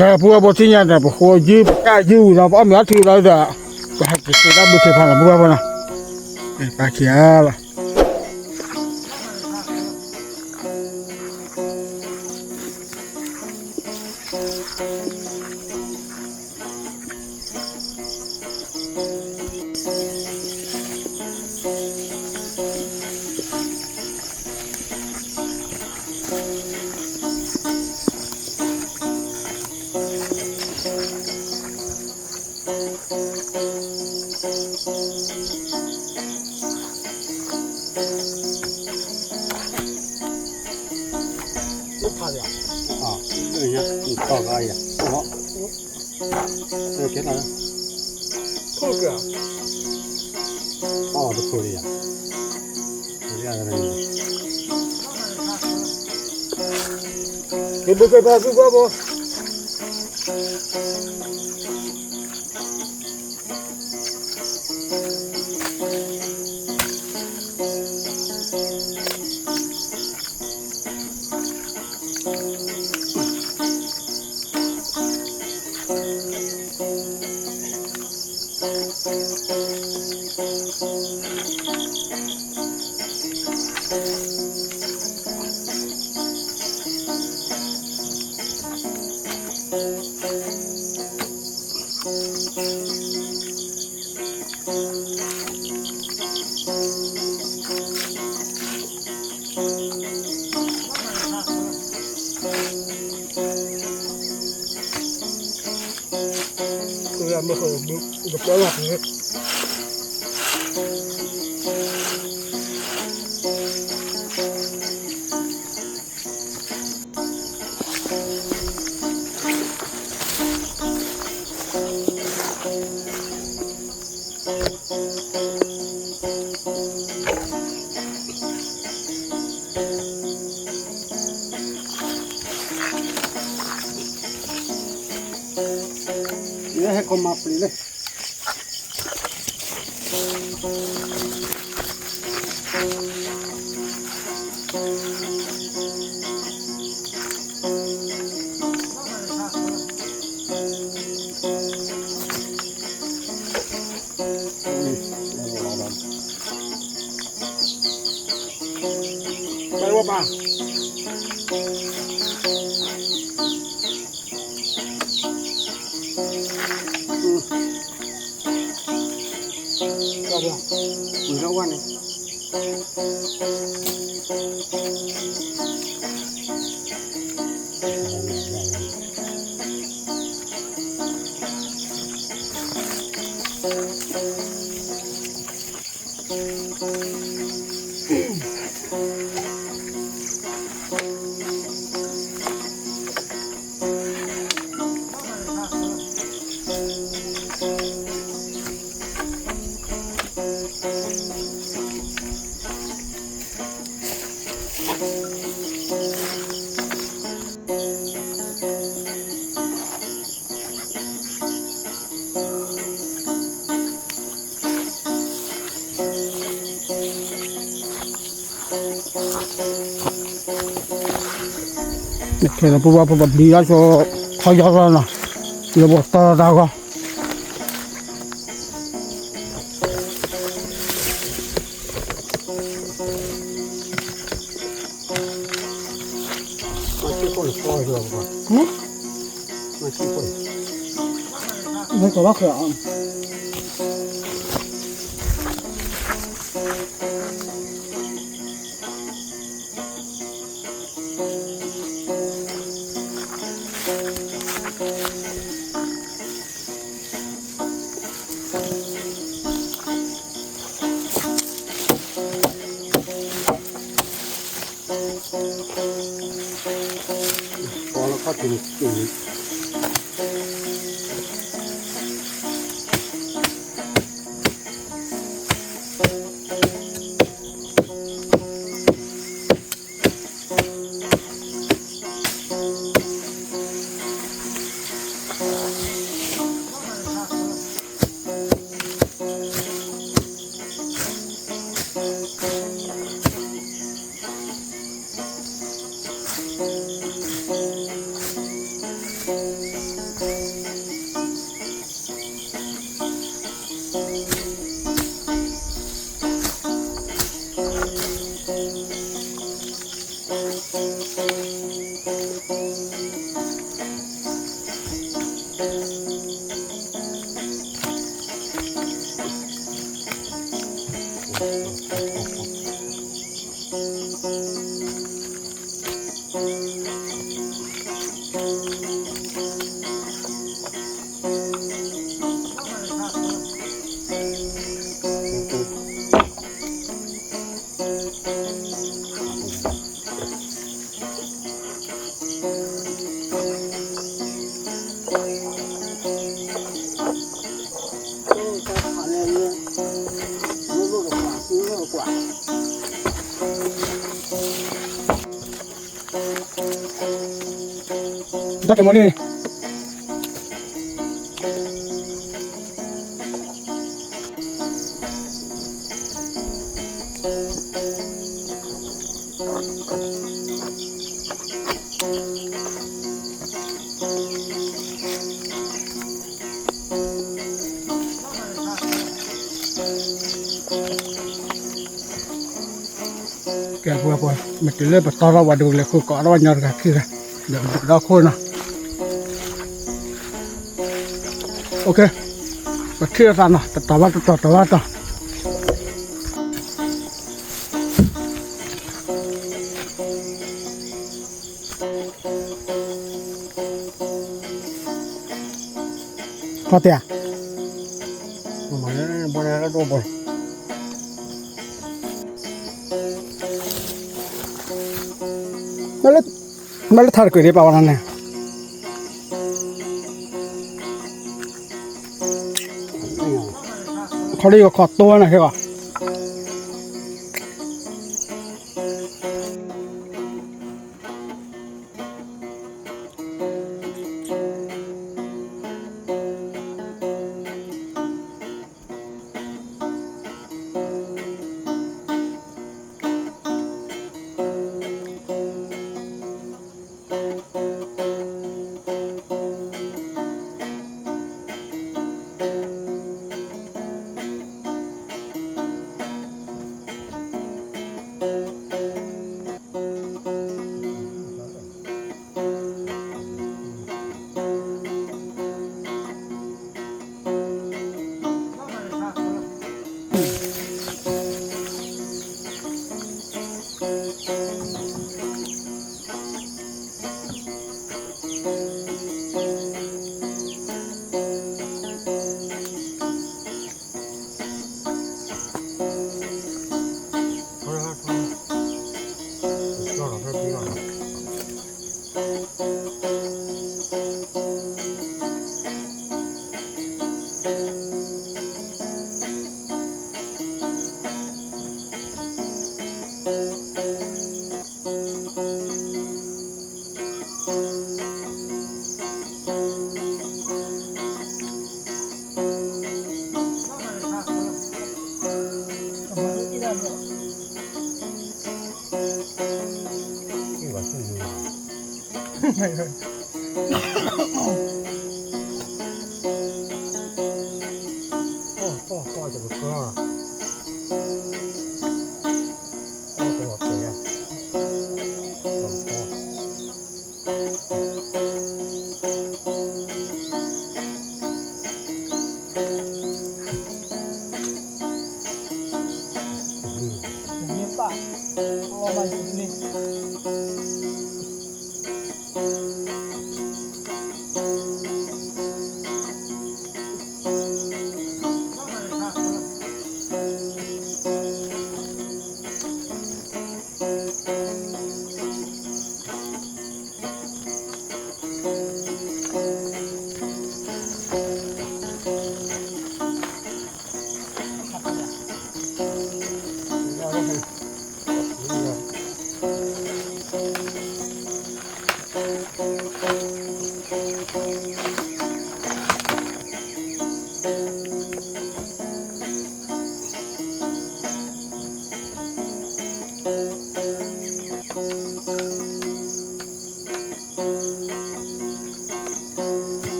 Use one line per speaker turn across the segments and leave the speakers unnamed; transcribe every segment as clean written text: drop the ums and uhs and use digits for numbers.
Pua botinya da ko ji ka ji na ba mi ati la da ba ki da bu se pa na bu ba na pa ki ala
这人你报告一下，好，这给哪？ko
ga
哦，都可以呀，这样的人，
ke bu ke ba su ba bo là một hồi được đó là hết
ini hay con mập đi đây.
bay qua ba
Mười rau quan này.
cái là bùa bùa đi ra cho khỏi gió ra nè giờ bùa to ra con
Nó chỉ có được coi rồi mà. Nó chỉ có.
mấy cái bác cửa
Có nó phát triển cái
ได้กันหมดนี่แกพวกมันจะเลื่อนไปต่อเราว่าดูเลยคือก่อนเราหยอดกันคือเดี๋ยวเราโค่นนะโอเคมาเชื่อสันนะต่อว่าต่อพอเตีย
มันบนแล้วตัวบน
ไม่ได้ทานก๋วยเตี๋ยวเปล่าวันนั้นเนี่ยเขาเรียกว่าขอดตัวนะใช่ป่ะ
พ่อจะเป็นพ่อตลอดเลยอ่ะ
นี่ป่ะเอามาอยู่นี่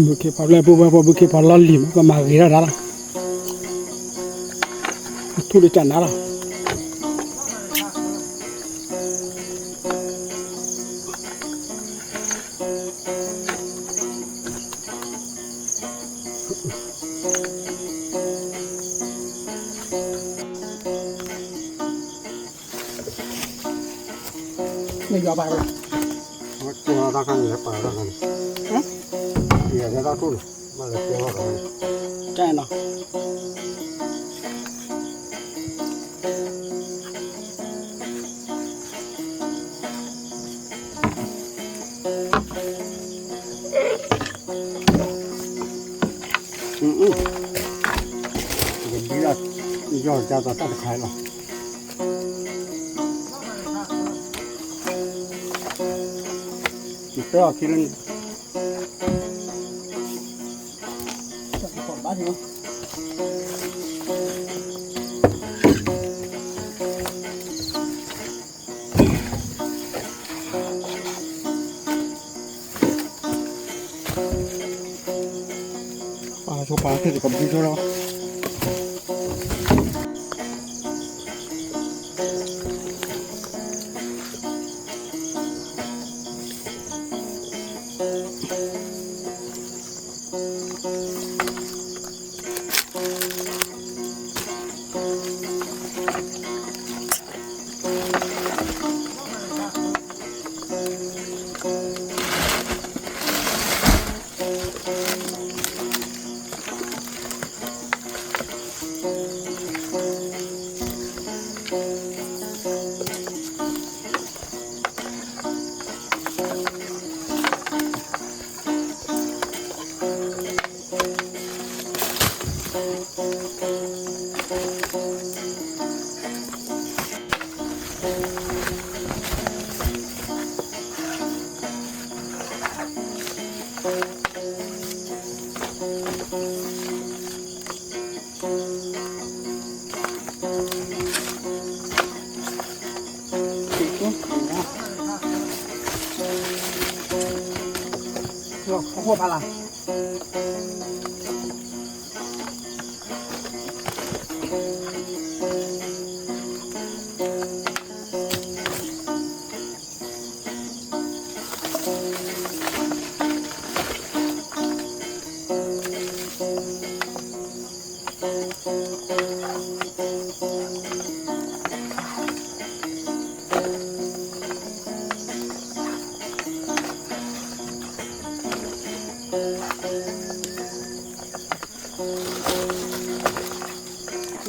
buke parle buke parla lim ka magira dala tu de chanaraไม่ยอมไปหรอก
ตัวตากันเนี่ยป่าตากันเดี๋ยวจะตาทุ่นมาเลยตัวกัน
ใช่เนาะ
เดี๋ยวดีละยอดจะตัดขายหรอตัวคิดเรื่อง
còn bát nữa
số ba thì cầm đi số đó
rồi không hộp à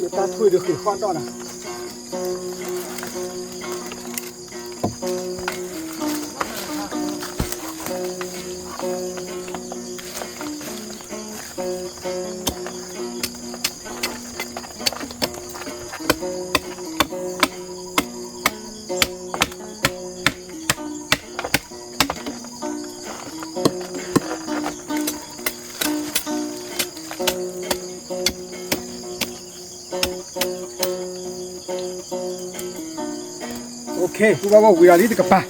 người ta thui được khỉ khoan đó nè
ok chúng ta vào quỳ đi từ cặp ba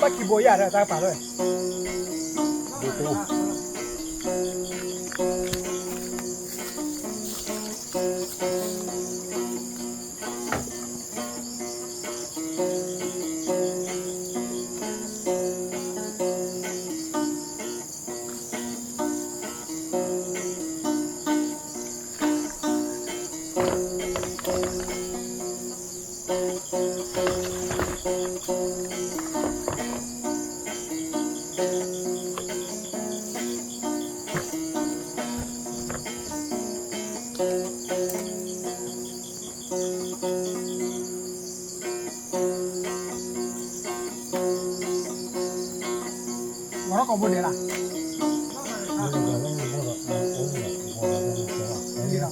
bắt kịp bố già ta phải rồi nó còn vấn đề là gì đâu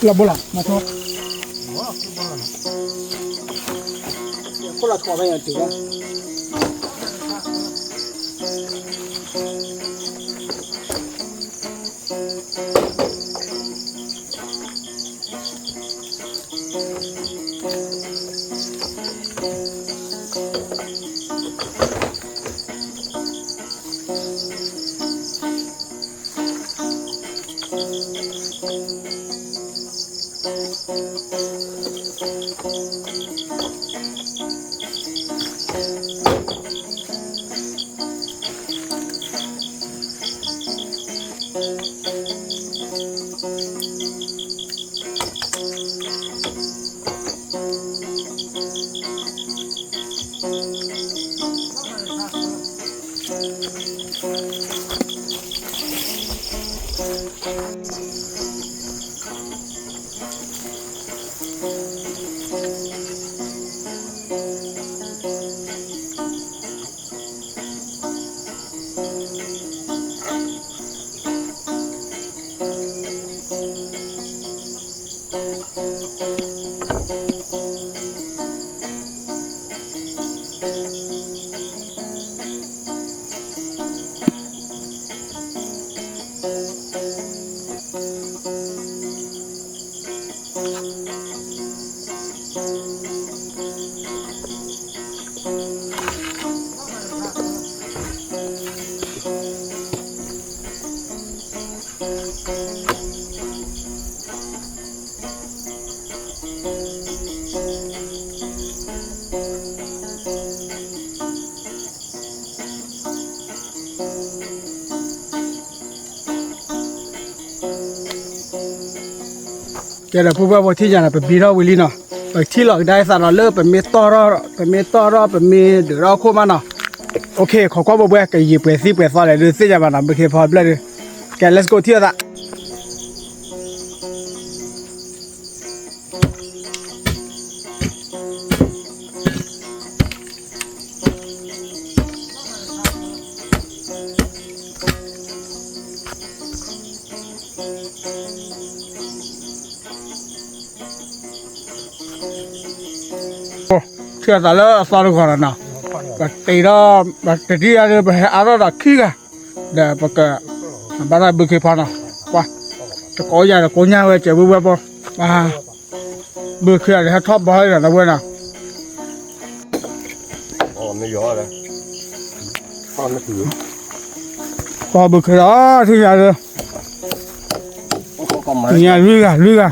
là bố làm mà thôi có là thọ bây giờ từ đó แกเราพูดว่าที่อย่างเป็นบีรอวิลีเนาะที่หลอกได้สารเลิกเป็นเมตรอเป็นเมตรอเป็นเมเดือดรอโคมาเนาะโอเคขอก็บอกว่าแกหยิบไปซีไปซออะไรหรือซีจะมาหนำไปเคพอดเลยแก let's go เที่ยวละเชื่อแต่ละสอนก่อนนะแบบตีเราแบบตีอะไรแบบอะไรแบบขี้กันเดี๋ยวปกติบ้านเราบุกไปนะว่าจะก้อยใหญ่ก้อยใหญ่เว้ยเจ้าบุบปะมาบุกอะไรให้ชอบบ่อยนะเว้ยนะ
อ๋อไม่เยอะเลยข้าวไม่ถือ
พอบุกแล้วที่ใหญ่เลย
ก็มา
ที่ใหญ่ลึกอ่ะลึกอ่ะ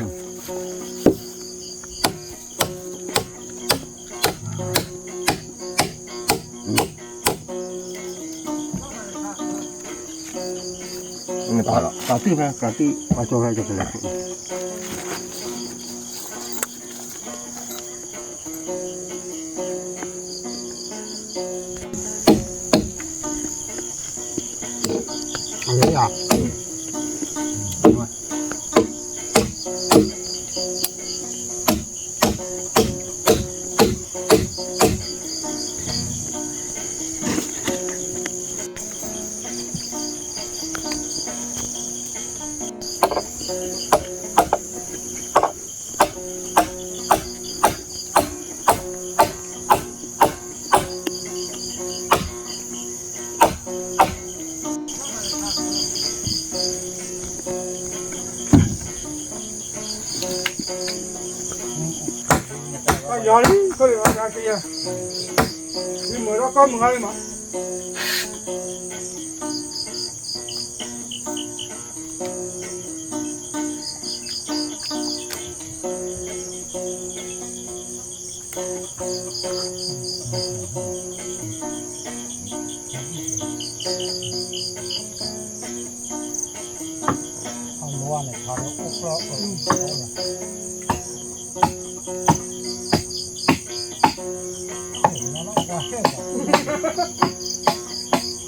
ไม่ตายหรอกกาตี้ไหมกาตี้มาโชว์ให้จะเป็นอะไรอะไรอ่ะ
ย้อนก็เลยว่าจะยังนี่เหมือนเราก็มึงอะไรมาเอาล้วนเนี่ยทำแล้วอุกแล้ว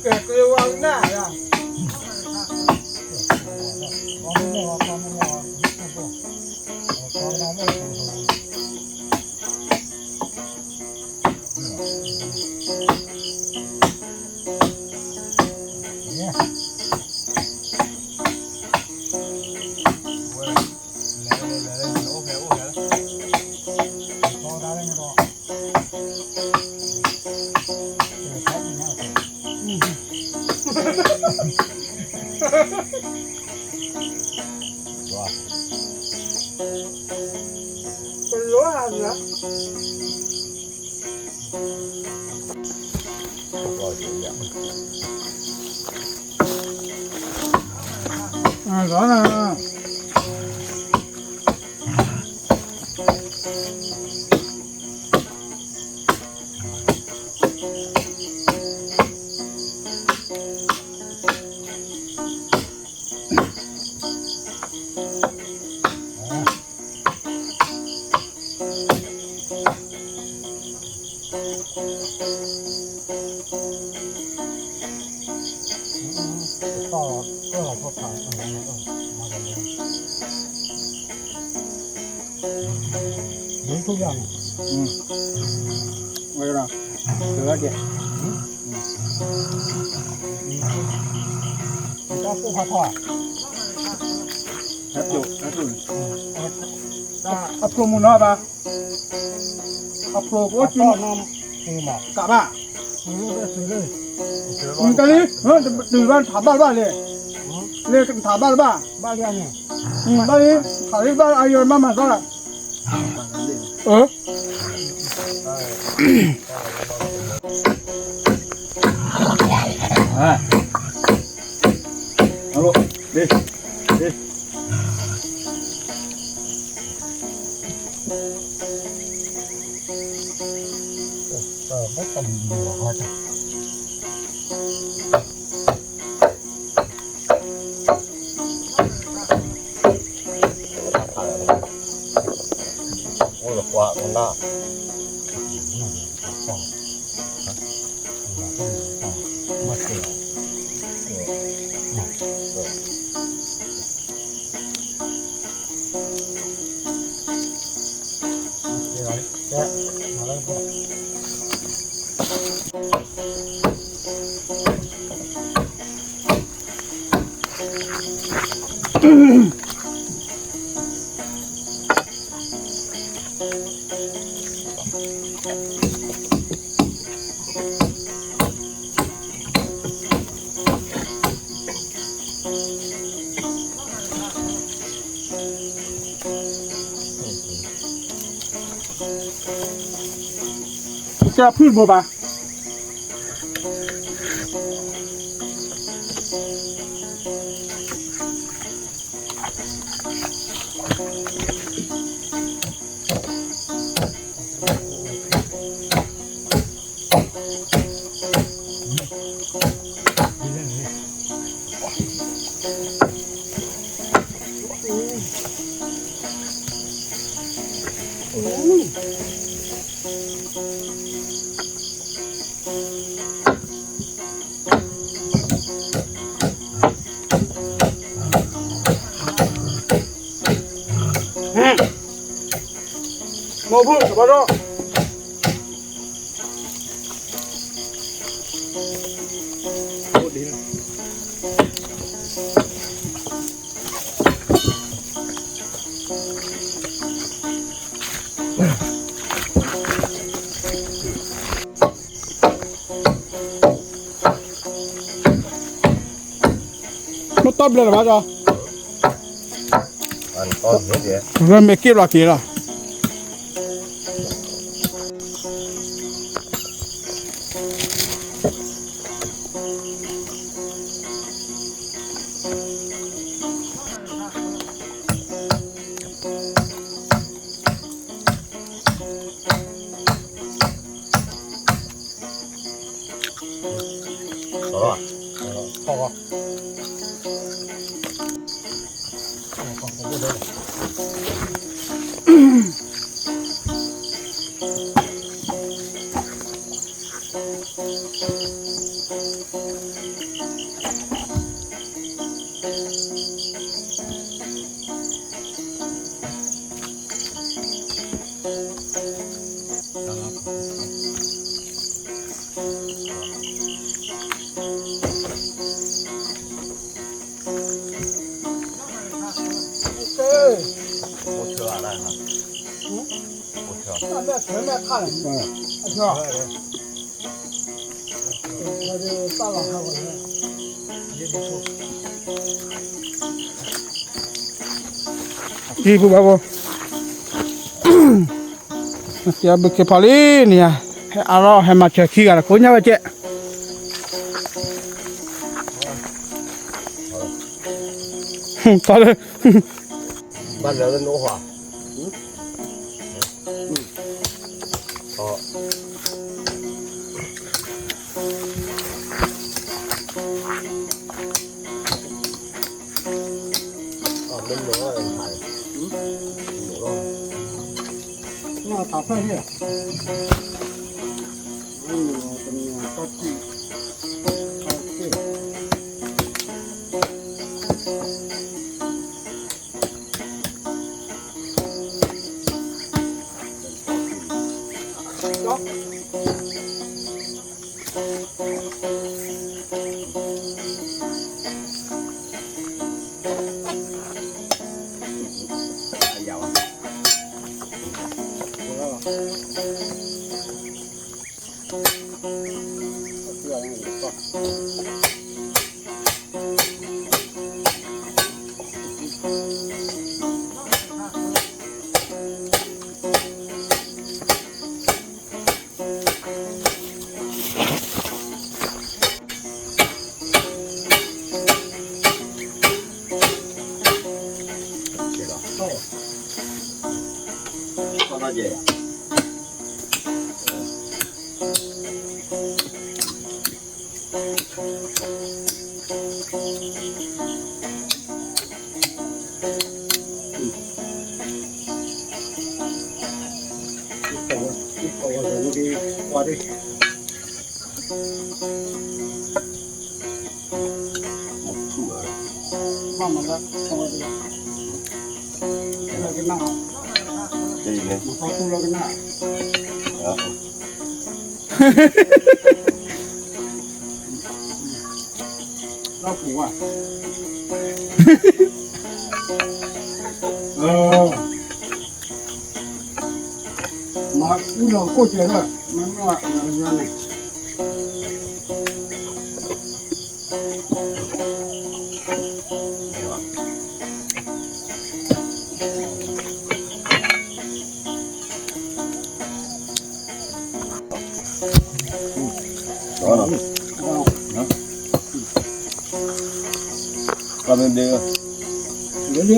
เกิดเร็ววันหน้าอ่ะเป็นรั้วอะไรนะร้อนอ่ะต่อก็เราก็ผ่านอะไรนะมากันเลยนี่ทุกอย่างไม่หรอกเสือเดียวก็ผู้พัฒนาครับอยู่ครับอยู่อัพโหลดมุนอะไรอัพโหลดก็จริงน้ำกะบ้ามึงตอนนี้จะตื่นบ้านถามบ้านบ้านเลยเลยถามบ้านบ้านบ้านยังไงบ้านนี้ถามบ้านอายุมาซะละเอาลูกดิ
ไม่ต้องหัวเขาจะโอ้ยกว่ามันน่ามาเสียแกะมาแล้วก็
จะพื้นบัวปะโมพูดกับพ่อร้องพูดดีนะไม่ต้มเลยหรอพ่อจ๊ะ
อันต้นเดี๋ยว
เริ่มไม่เกี่ยวหรอกกี่หรอ
พอโอเชื่ออะไรครับโอเชื่อ
那全面看了，是吧？我这大老汉我这也不错。đi phụ bà cô giờ bị cái phá lý nè à lo hay mà chờ khi cả là cố nhau vậy to lên
ban giờ lên nổ hỏa bên nữa là phải nổ nó tháo phơi đi
sao vậy
đi qua đi mong mà ra không có gì cái nào
gì nè
mà không tu lo cái nào rau củ à mà cứ lo cô chuyện rồi nó là này
đó là qua bên đây
đến đi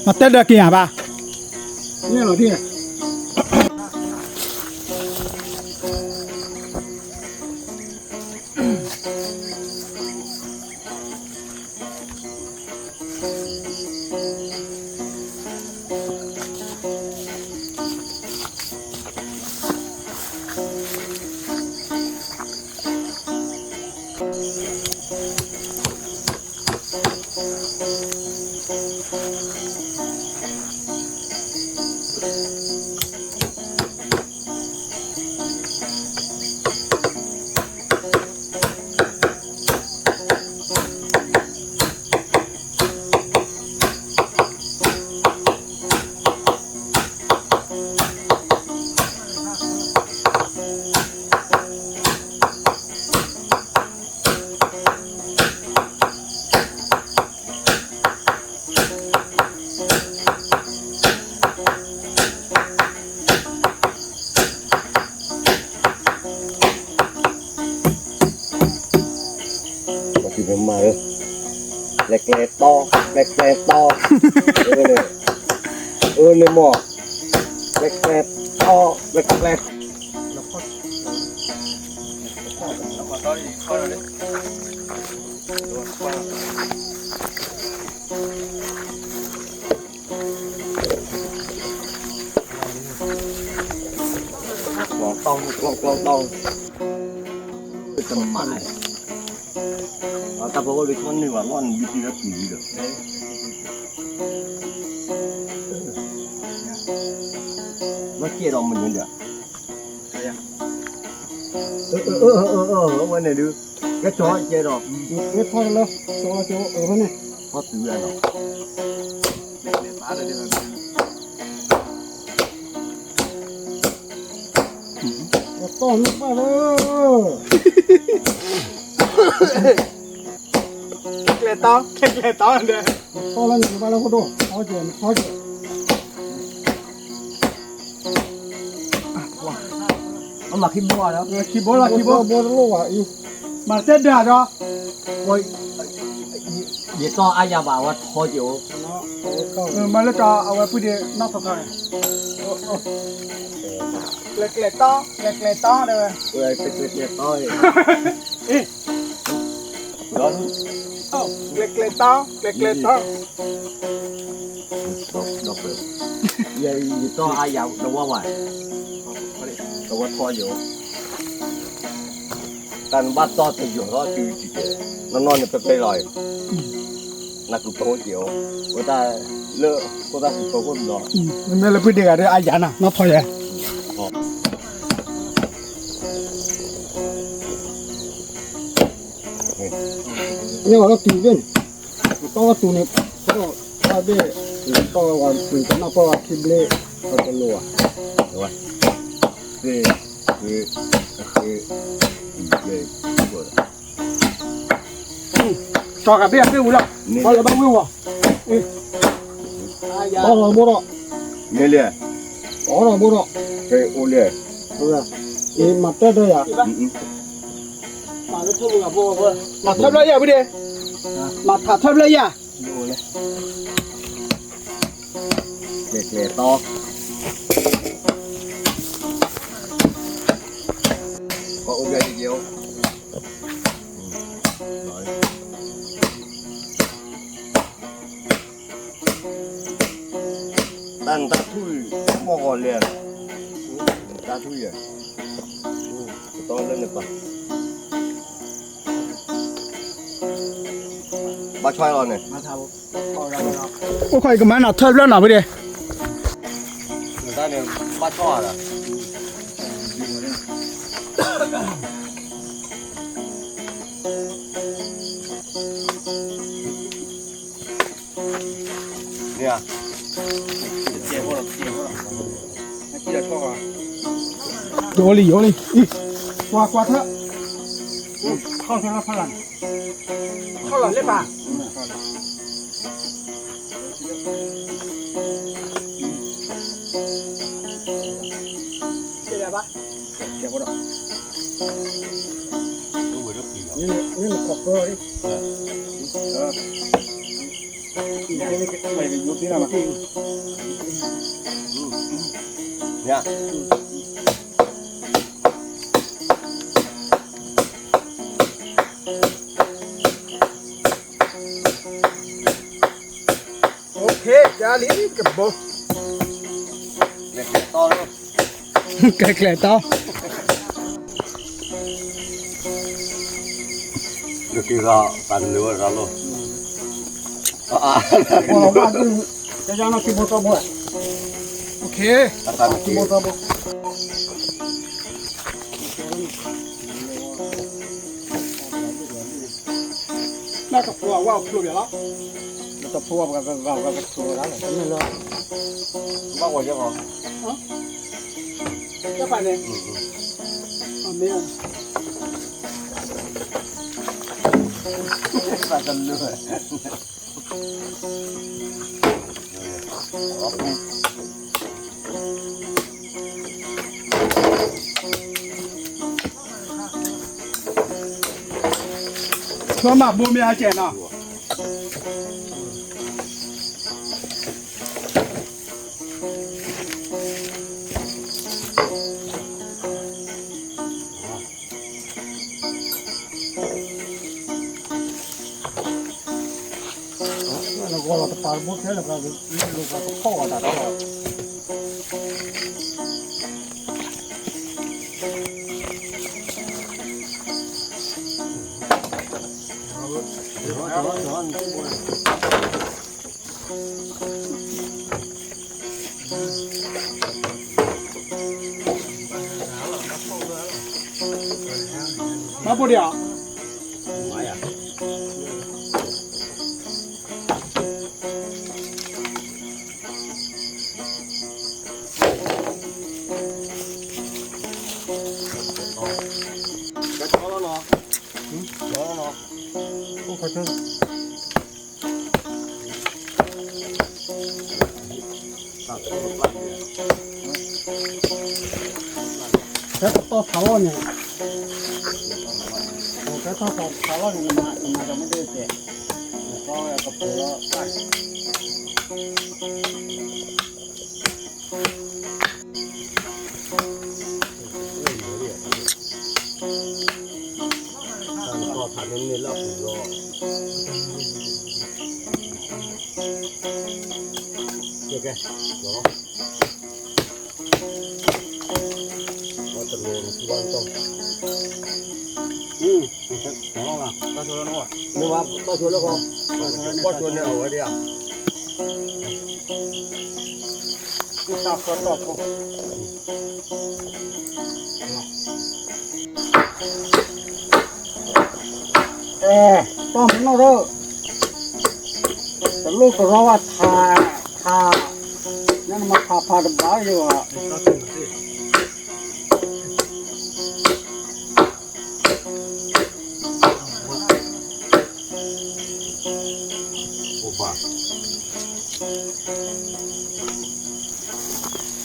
mà tết được kìa bà
nghe nói đi
thì phải mở lẹt to lên mỏ lẹt to lẹt tông tầm mãi ta bảo cái con này mà ngon như thế là kỳ được nó chia đâu mình nhận được bên này được cái chó chia đâu
cái thôi lo cho ở bên này
có tự ra đâu
to nước ba đó
lẹ to đây
to lên ba đâu có đồ khó chuyện
nó mà khi mua đó
khi bố là khi bố
bố nó à
mà tết được đó
ôi vậy to ai nhà bảo là thôi chịu
mà nó choเอาไว้พูดดีนอกสถานเล็กๆต้อเล็กๆต้อเด้อ
rồi cái thôi đó
เล็กๆต้อเล็กๆต้อ
đọc được vậy to ai giàu đâu qua ngoài đâu có thôi chịu tan bắt to thì chịu đó chứ chỉ nó non được cái rồi là cũng không chịu người ta lỡ người ta cũng không có đó
มันไม่ละพูดดีกันเด้ออาญาน่ะนอกถอย
นี่ว่าตีเป็นต้องว่าตูเนี่ยก็ว่าเบ้ก็ว่าเป็นกันนะเพราะว่าคิดเล่ก็จะรัว
对，过的。
จอกับเบี้ยไม่รู้หรอกพอแล้วบ้างไม่รู้
包了不了，
没嘞，
包了不了，
这我嘞，
是不是？你妈这这呀，
มาแล้วทุบกับพวกมาทับแล้วยังไม่ได้มาทับแล้วยัง
我嘞，这刀，我我给你有。但大腿莫个练，大腿呀，当然了吧，把踹了呢，
โอ้ใครก็มาหนาทับแล้วหนาไม่ได้
咱呢把踹了，你啊。
有理有理，刮它，靠上了靠了，靠了那把，这点吧，结果了，
你们搞不了的，
你看那个买个油饼了吗？
你看。
โอเคจาลีกับโบ
刀了，
แกล้ต่อ
这个咱留着了。啊，
我话这这家那去不着不，
โอเค
咱
去不着不，
น่ากับตัวว่าพลุเดียวแล้ว
那这破个出来了，那个
把我这个，
จะไปเนี่ยอ๋อไม่เอา
反正留。
说嘛不面见呢。
那我老把不开了，把那泡啊打到了。
มา不了。
妈呀！该着了呢，着了呢，
我可真。这到茶了呢，我这到茶了呢，那怎么得的？我要个补了饭。
到他们那老虎肉，这个走。我这边是往东。
行了吧？到时候了
你话到时候了不？我说那我的呀。
就上河到处。ต้องมันเอาเลยแต่ลูกเราว่าทานั่นมาพาดบ้าอยู่อ่ะ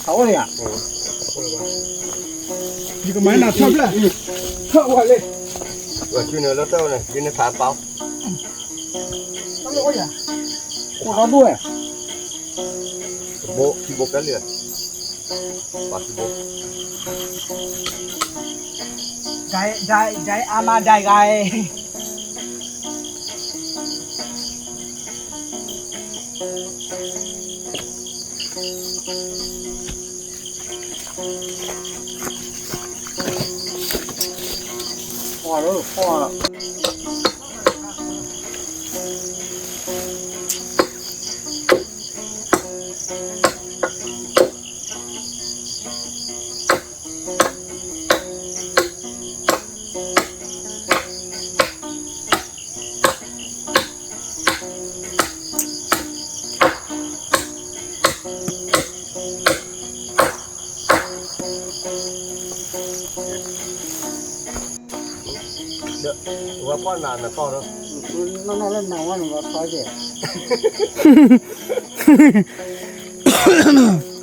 เขาเลยอ่ะนี่ก็ไม่น่าชอบเลยชอบว่าเลย
Rồi chưa nữa lớp đâu này, chưa nữa phá bao.
เขาเลยอ่ะคนเราด้วย
Bộ, thì bộ cái liền. Và thì bộ.
ใจอามาได้ไงพอแล้วพอแล้ว
Được, và con là to đâu.
nó lên nào nó có sói gì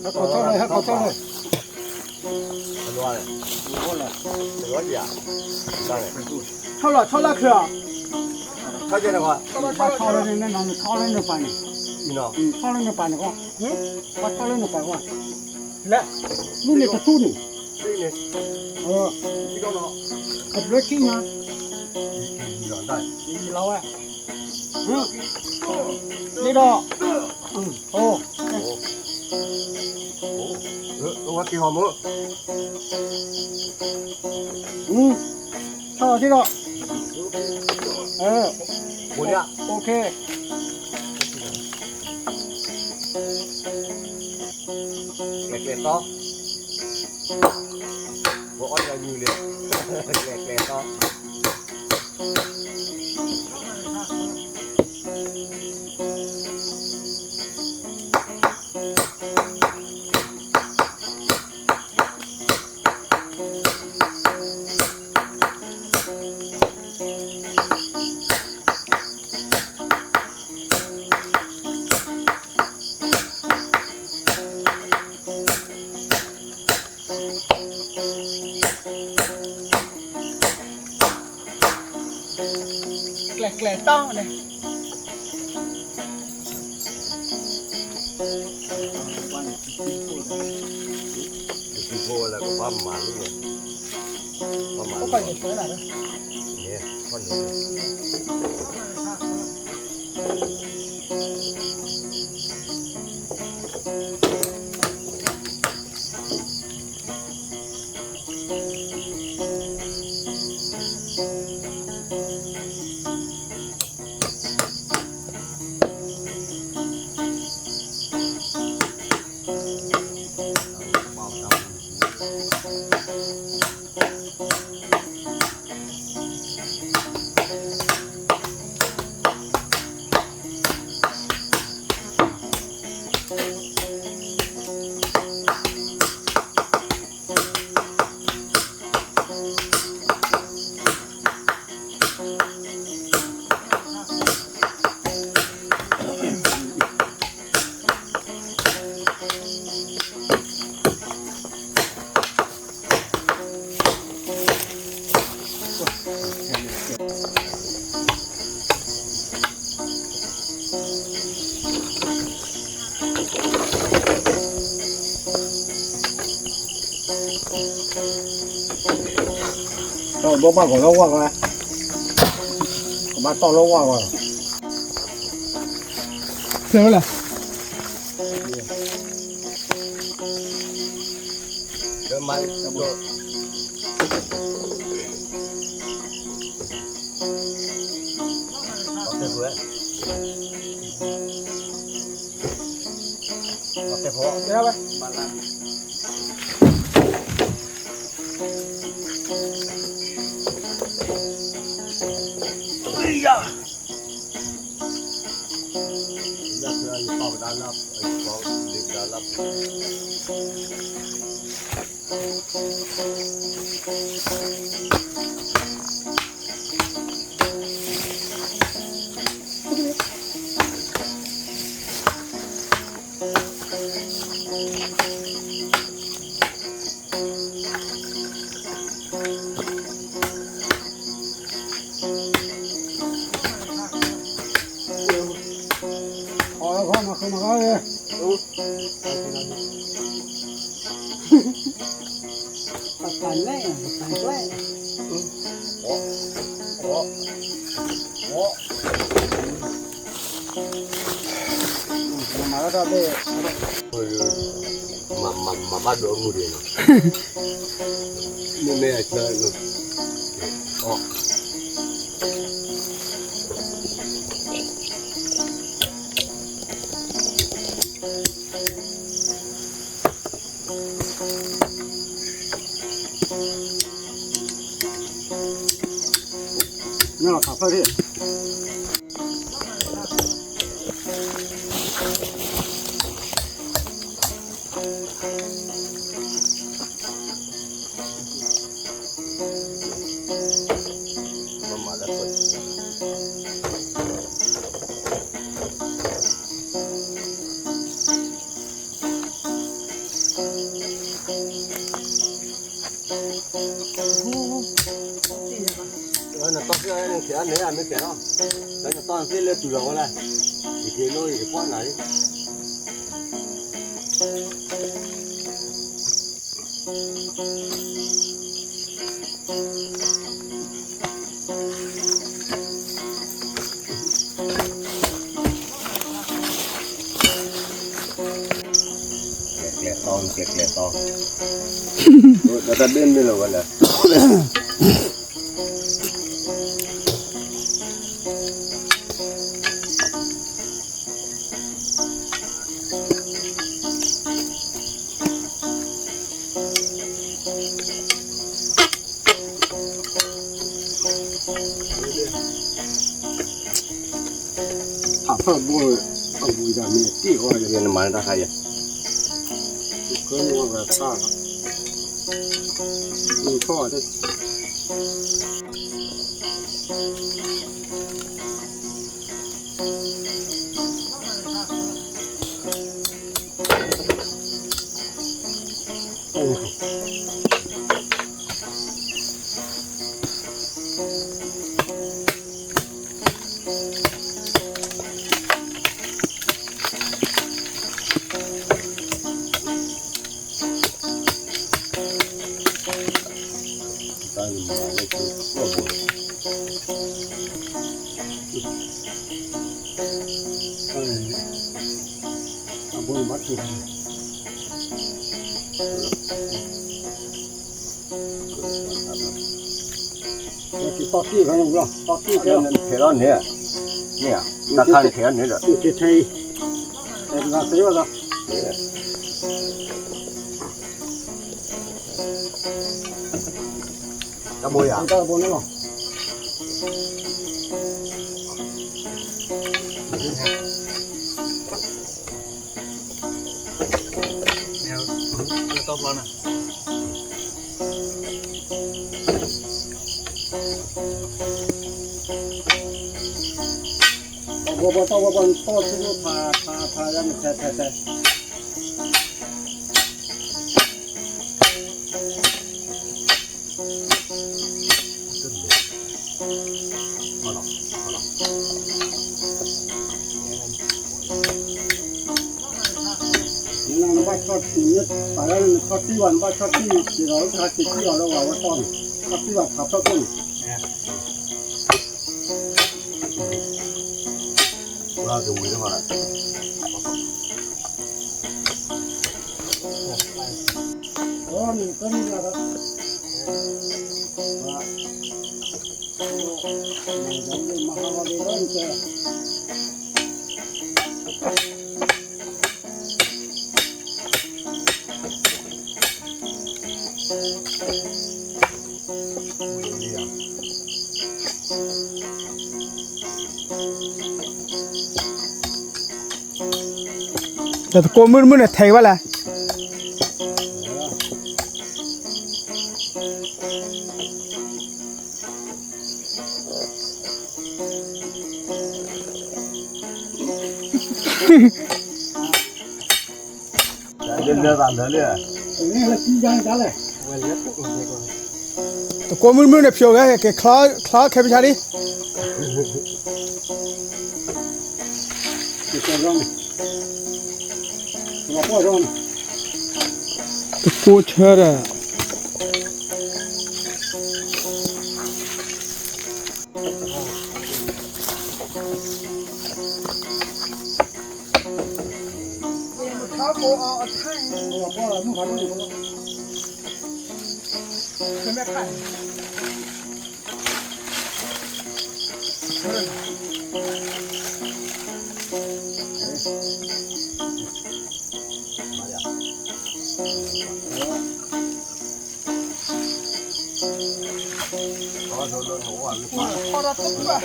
nó có sói này nó có sói này
Nó loa này. Nó loa gì à? Sao này?
cho là kìa
Sao chơi nào hả?
cho lên nó cho lên nó phải này
Gì nào?
cho lên nó phải này con bắt cho lên nó phải con lẹ lúc này có tu này
Đây này. Cái con nó.
cặp lưỡi chi mà
Gì đó đây?
đi lâu à đi đó ô
Nó có cái hòm nữa.
cho đi đó
Bộ nhá.
ok
Lẹt to. Bộ con là nhiều liền. Lẹt to.
lẹ to này
Cái cô là có ba màn luôn rồi. Ba màn.
có phải một cái này đâu
Nè, con nữa.
rồi bố bà của lâu quá rồi bà to lâu quá rồi
thế là
Đỡ máy, đỡ độ. Có cái vừa. Có cái phố.
đi đâu vậy
Bạn làm.
呀！
那是你报不单了，报领单了。
好了，看嘛，看嘛，看的。他干累了，干累了。马上被。
妈多木的呢。没有车呢。哦。
那他快点。
妈的滚！那到时候那钱你还没给到，咱就当这来煮了过来，一天弄一罐来。Kẹt to. Nó ta bên đây là gọi là.
bùi ra mình tí hoa
Cái này mà ta hay vậy.
cứ mua về ta mình kho đấy bùi bắt thịt thì to kia phải không lo to kia theo
Thế đó nè. Nè, ta khai thế nữa rồi.
thì thầy là thế rồi
Cái bôi à?
ta bùi nó
Top lên nè.
Bố to chứ phá ra một thế nó bắt cho nhất phải là cho tí hoàn bắt cho tí thì nó ra tí ở đâu vào con cho tí vào thắp cho con
Wow, cái mùi đó mà.
mình có như là đó giống như mà họ đi đó kìa
แต่โกมือเนี่ยไทยวะล่ะ
เดินเดินตามเดินเลย
นี่ละขี้ยังจ้าเลย
แต่โกมือเนี่ยเพียวแกคล้าแค่พิชาดิ
จะเจอร้องมาพ่อร้อง
แต่โกเชื่อเลยข้าวโพดเอาแท่ง
มาพ่อมึงหันมาดู
เป็นแม่ไข่ พอเราตุ๊บอะ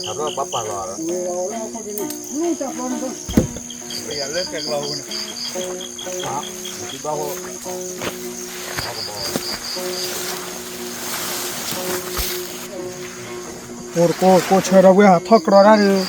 ทำรอบปั๊บปลาแล้ว
เราคนนี้รู้จักร้องกัน
เปลี่ยนเลิกกันเราเนี่ย
คิดว่าเขา
โกเชื่อเราเว้ยทอกรอได้เลย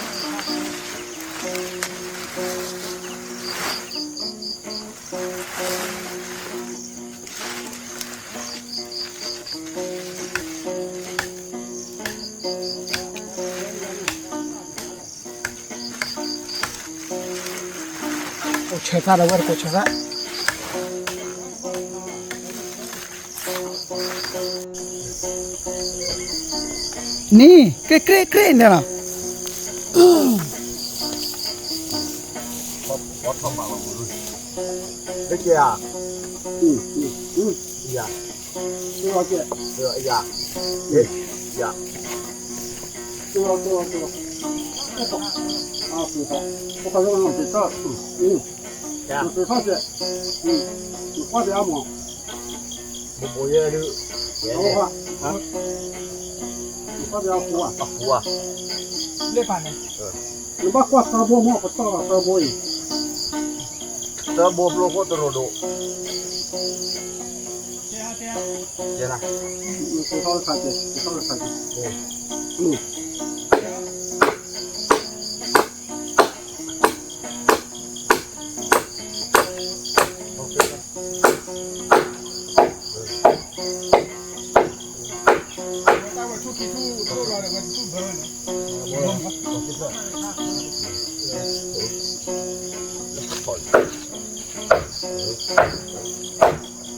เชื่อเราเว้ยโกเชื่อนี่เกรเนี่ยนะ
วัดเข้ามาแล้วรู้เด็กยาอยา
ตัวเจ้า
เออยาเด็กยา
ตัวอ่ะคือเขาพวกเขาร้องติดต่อยาคือเขาเจ้าว่าจะเอาหมอ
บุบเยอะดูเย
เอา
อะ
ว่าฮะว่าจะเอาหัว
ปักหัว
เล่นผ่านเลย
หรือว่าว่าตาโบหมอก็ตาโบอี
เติมบุบโลโก้ตัวโดเยอะนะ
คือเขาขาดเจ้าเขาขาดเจ้า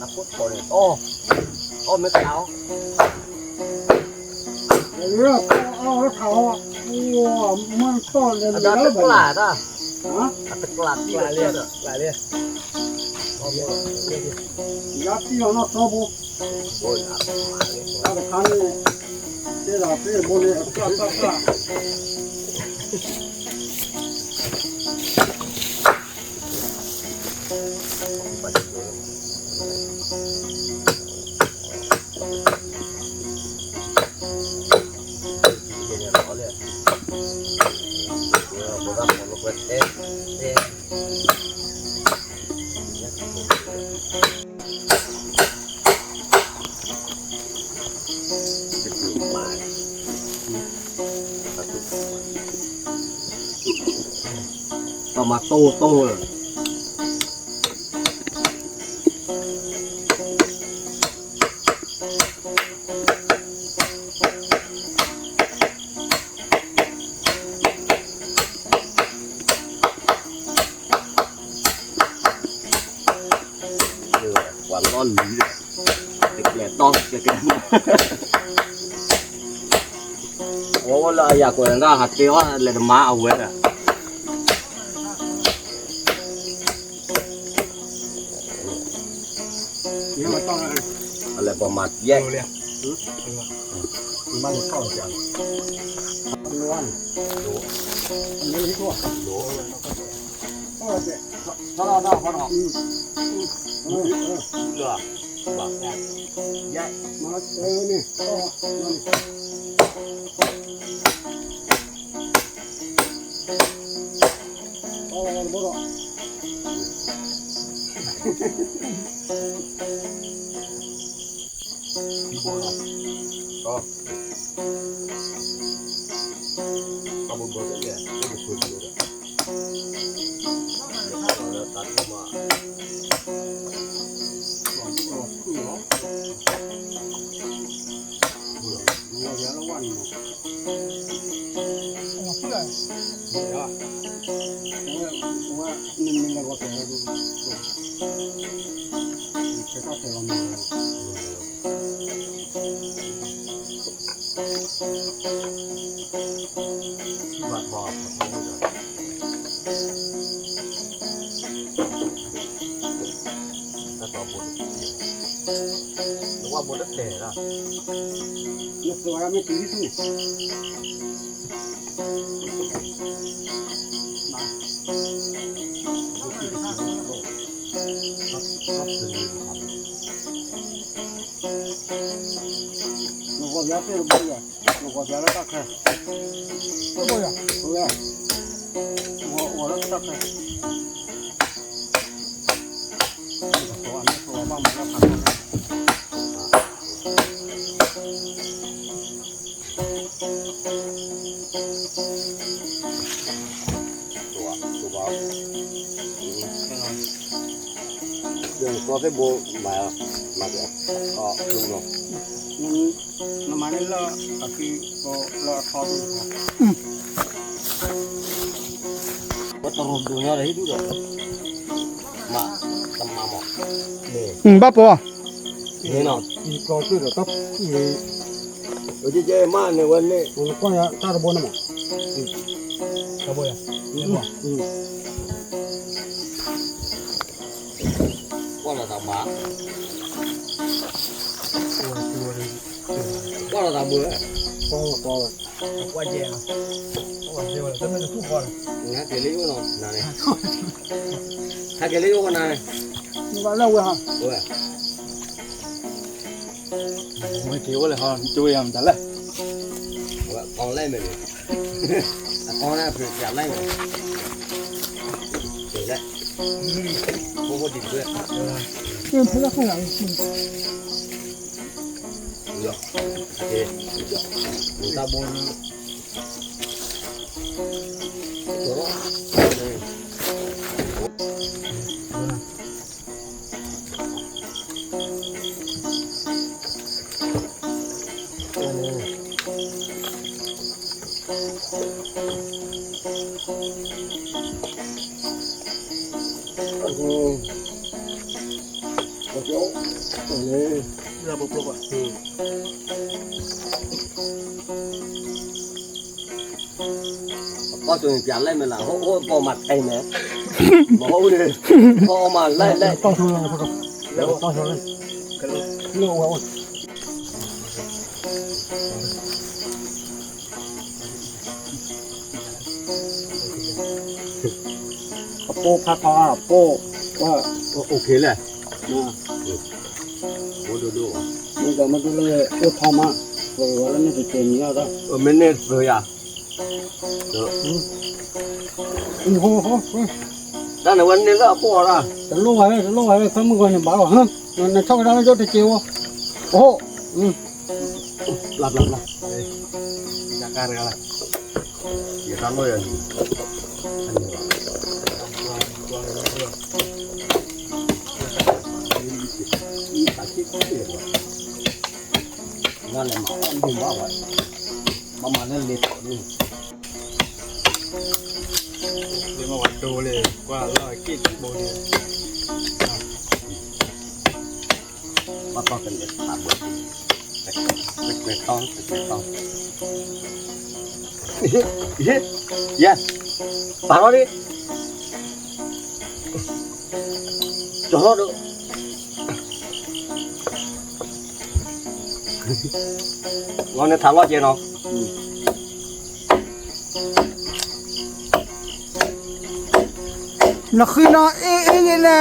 นักพุทธคนโอ้ไม่ขาว
เรื่องเอาเขาอ่ะว้ามันต้นเลย
อา
แล้
จารย์
ว
ตะ
แบบ
กลาดอ่ะ
ฮะ
ตะกลาดหลายเรื่องหลายเรื่อง
ยัดที่เอาหน้าตัวบุ
โอ้ยมาเลย
ถ้าจะทานเนี่ยเดี๋ยวเราไปบนเลยกล้ากล้า
ต่อมาโตเลยหวานร้อนหลีเลยเด็กแก่ต้องเด็กแก่โอ้เราอยากกวนก็หัดเตี้ยวเลยมาเอาไว้อะ
นี่มันต้องอะไร
อะไรประมาณแย่ง
มันเข้าจังล้วนนี่ที่ตัวก็เด็กถ้าเราได้เขาหรอก
เหลือแบบแย่
มานี่ก็
ตะบนบ่เนี่ยไม่สุดเลยตัดมา บาดบอดถ้าต่อบนหรือว่าบนแต่ละ
Nó sửa ra mấy tí thôi. Nó có giá tiền bây giờ, nó có giá nó tắc này.
Có bao giờ?
Đúng rồi. Nó nó tắc này. Nó bằng nó phạt này.
ตัวเส้นโบมาเดี๋ยวก็ลุงลง
Nó mà nên là khi có là thọ luôn.
ก็ต้องรวมดูเนี่ยอะไรที่ดูด้วยมาตำมาหมดนี่
Bắp à?
นี่เนาะ
Thì có cái được tóc thì
เราจะเจอมาในวันนี้
nó có nhà ta được bốn năm.
Có bao giờ?
Ừ.
ก็เราตำมาก็เราตำเบื่อ
Có.
Qua chè à? Qua chè là tao mới được thuốc con.
งั้นเกลี่ยเนาะนั่นเองถ้าเกลี่ยก็นั่นเอง
Nhưng mà lâu rồi hả?
โอ้ย
Mới thiếu là hòn chui hầm trả lại.
กองไล่ไปเลยกองไล่เปลี่ยนไล่ไปเปลี่ยนไล่พวกดิบด้วย
Nhưng thấy nó không làm.
เยอะโอเคหนูตาบนตัวเราบุกลุกอ่ะก็ตัวเปลี่ยนไล่มาแล้วโอ้พอมัดไอ้เนี่ยบอกเลยพอมาไล่
To xuống là thôi. To xuống lên. Lâu quá. Bố phát thọ, bố.
โอเคเลย
Nè.
โอ้ดู
Bây giờ mới đưa lên ô thọ mà. Rồi gọi là nó phải tiền nhau đó.
ไม่เน็ตเลยอ่ะ
Hô.
ตั้งแต่วันนี้ก็พอละ
Lúc này không có người bảo hả? Nó cho nó cho chiều. Ô. Ừ.
หลับอยากการอะไรอย่าทำเลยนั่นแหละมันดูว่าไว้ประมาณนั้นเล็กนี่
Để mà bắt đồเลยกว่าร้อยกิโลโบเนี่ย
มาต้องเป็นเด็กตามบทเป็ดต้องyes ปากเราดิจอดดูวันนี้ทำว่าเจนเนาะ
Nó khi nó ê như nè.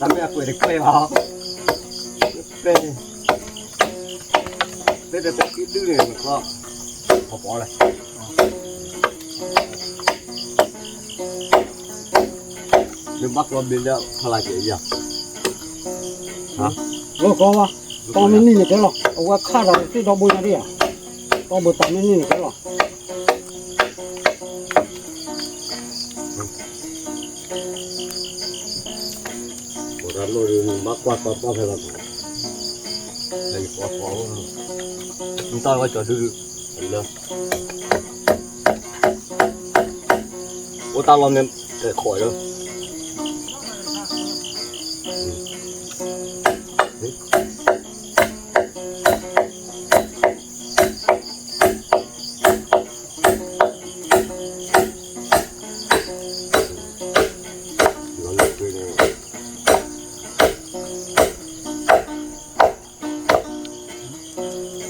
ทำให้เปิดเกลียวเหรอเป็นแต่คิดดื้อเลยมันก็พอเลยเดี๋ยวบักเราบินแล้วพลายเจี๋ยฮะ
Ô có mà. ตอนนี้นี่แกหรอเอาว่าข้าเราที่เราบุญอะไรอ่ะตอนบุญตอนนี้นี่แกหรอ
Orang lu makuat apa hebat. Lagi apa? Entah apa dulu. Allah. Otak lo nem khoi lo.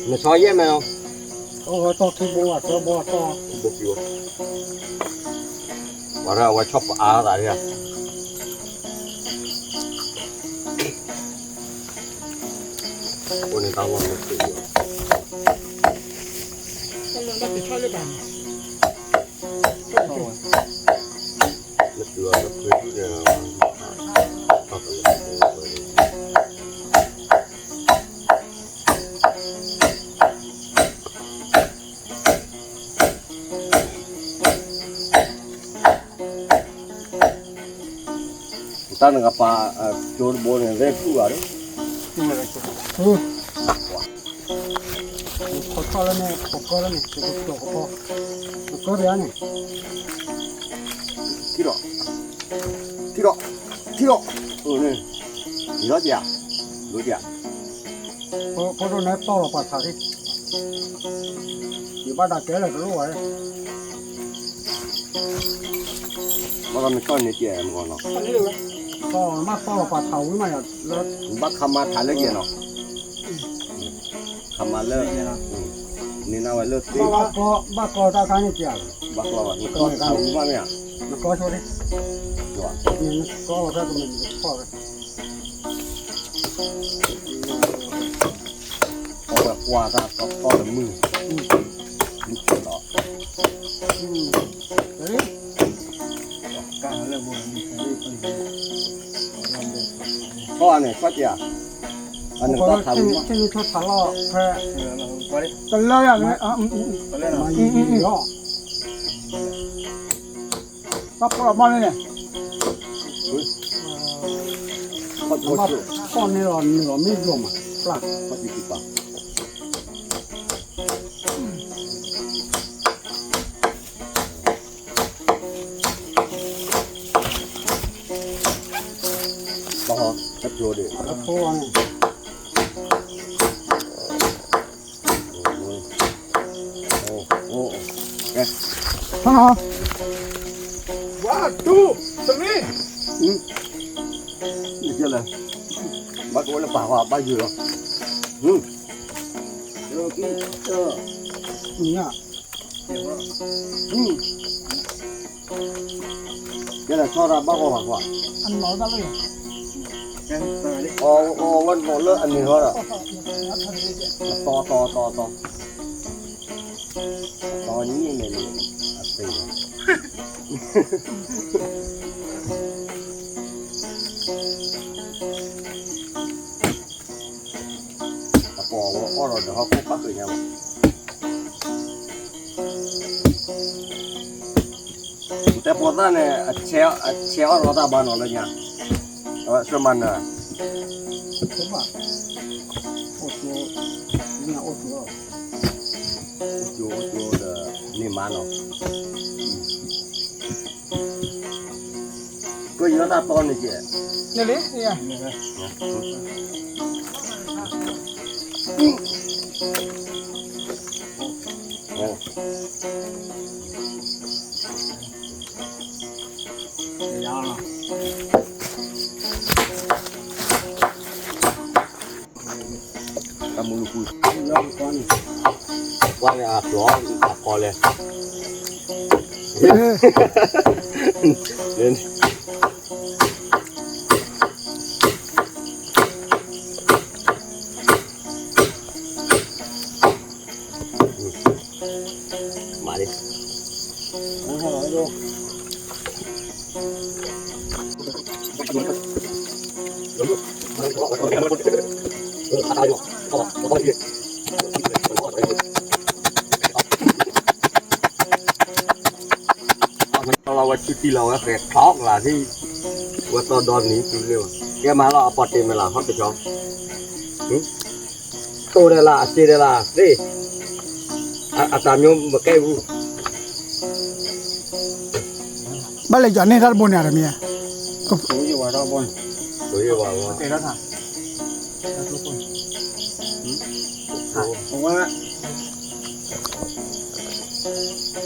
Mày xóa với mày không?
To khi bùa to bùa to.
Bột vô. Và ra ngoài chop á tại đây. Ôi này tao ngon một tí.
Con lần bắt thì cho lên bàn.
Nó tựa nó cười chút này là tao phải ta nggak apa cur boleh repu ada.
Kotor ni, kotor ni, cukup kotor. Kotor ya ni.
Tiro, tiro, tiro. Ni, tiro dia, lu dia.
Kotor ni to apa tadi? Ibadah kela dulu ay.
Makan macam ni dia macam mana?
To mak to apa tahu ni ya.
Bak kama thale dia no. Kama le. Ni nawa le ti.
Bak ko ta kan ni dia.
Bak lawa ni ko tahu mana ya?
Nak kau sorry.
Dua.
Ni kau ada tu ni kau.
Orang kuasa kau le mu. Ni kita.
Jadi kalau boleh ni
Kau ane, kau dia. Ane kau tahu mah.
Ini tu salah ke.
Kalau ya ni,
Ya.
apa mana ni?
Kau tahu tu.
Kau ni lah mi jom ah. Pelan.
Kau di kita. Bahawa kau dia.
Apa ni?
Oh.
Hah? 1, 2, 3.
Ni je lah. Bak boleh bawa baju lah. Kita.
Ni ya.
Jadi suara bawa bawa.
Anh mở ra luôn.
Oh,วันหมดเลยอันนี้เหรอต่อนี้เนี่ยอะไรตะปอว่าเราเดี๋ยวเขาปุ๊บปั๊บเลยเนี่ยแต่พอตอนเนี่ยเชี่ยวเราตาบ้านเราเลยเนี่ยช่วยมันนะ
Coba. Ojo. Ni ojo.
Ojo de ni mana? Kau jangan tak tahu ni je.
Ni ni, ya.
Ya.
Kamu lupa.
Ya, kau ni.
Wah ya, doang tak boleh. Dan mari. 大用，好吧，我帮你。เราว่าชุดที่เราแค่ทอกล่ะที่ว่าตอนดอนนี้คือเร็วแกมาเราเอาปอดเต็มเวลาเขาไปช้อมโตได้ละเจได้ละดิอาตามโยมมาแก้บู
บ้านเลยจอดนี่ท่านบนอะไรมีอ่ะ
สูอยู่ว่าเราบน
สวยว่าว่า
เตะแล้วค่ะผมว่า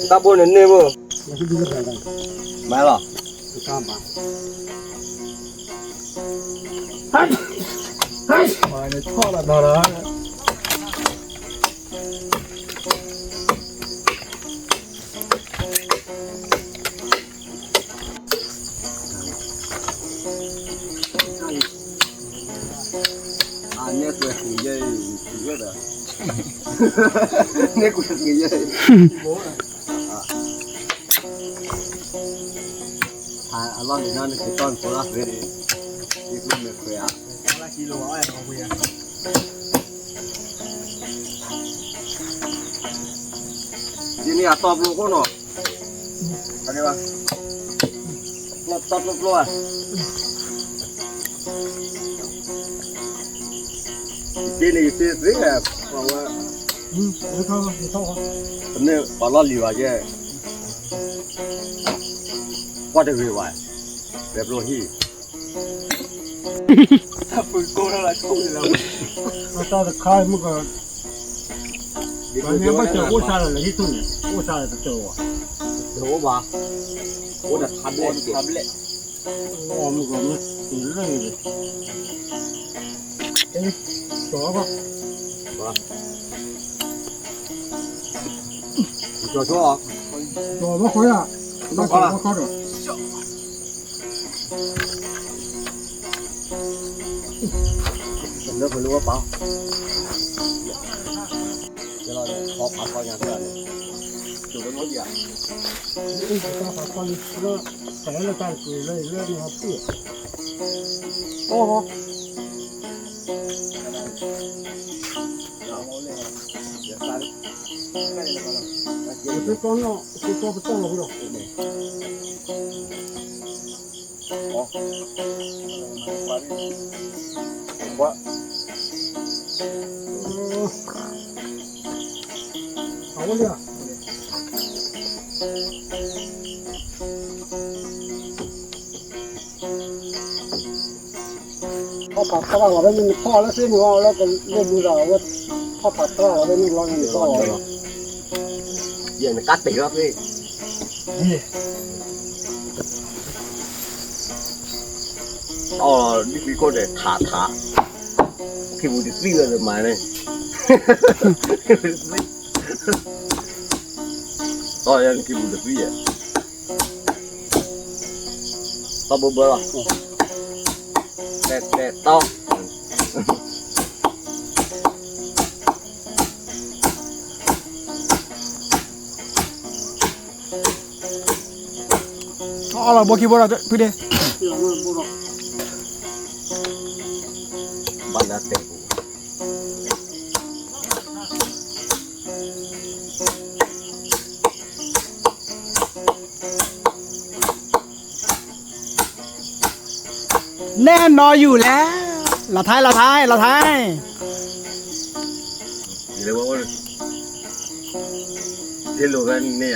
ตาบนนั่นเนี่ยบ่
เราจะดูอะไรกัน
มาหรอ
ข้ามมามาในท่อละดอระ
อันนี้คือสีใหญ่สีเยอะเลยนี่กูสีใหญ่อันนั้นนี่นั่นคือต้นโซล่าเฟรนี่คือเมฆเฟีย
ละกิโลอะไรของพี่
ทีนี้ตอบลูกคนเนาะอะไรวะตอบลูกอ่ะทีนี้สิสิครับเพราะว่า
ไม่เข้าไม่เข้า
เนี่ยปลาลีว่าเจ้ว่าจะวิวายแบบโลหีถ้าฟื้นโก้แล้วล่ะโก้แล้ว
เราต้องขายมันก็วันนี้ไม่เจออุตส่าห์เลยที่สุดเนี่ยอุตส่าห์จะเจอว่ะ
โหบ่าโอ้แต่ทำเละ
อ๋อมันก็ไม่ถึงเรื่องเลยเอ๊ะจอป่ะ
ชัวร์
จอไม่ค่อยอ่ะไม่ค่อยไม่ค่อยหรอก
ผมเลิกไม่รู้ว่าเปล่าเดี๋ยวเราขอพักก่อนอย่างเดียวจุดเป็นหมดอย่าง
นี่จะต้องพักผ่อนแล้วแต่ละการคือเรื่องนี้ครับพี่โอ้โห
เดี๋ยวตัน
คือก้อนเนาะคือก้อนเป็นต้นหรอกพี่หรอก
ว่า
เอาเลยอ่ะพอผัดตลาดเราเป็นพ่อแล้วสิหนูแล้วก็เล่นดูเราว่าพอผัดตลาดเราเป็นร้อนนี่ก็
เดี๋ยวมันกัดติดแล้วพี่อ๋อนี่คือคนเด็ดถาคือบุตรซื้อเลยมาเนี่ยอ๋อยังคือบุตรซื้อต่อเบอร์แต่ต่อ
อ๋อเราบอกกี่บ่เราพี่เด้
บ้านนาเต็ม
แน่นอนอยู่แล้วเราท้าย
เรียกว่าเรียกรู้กันเนี่ย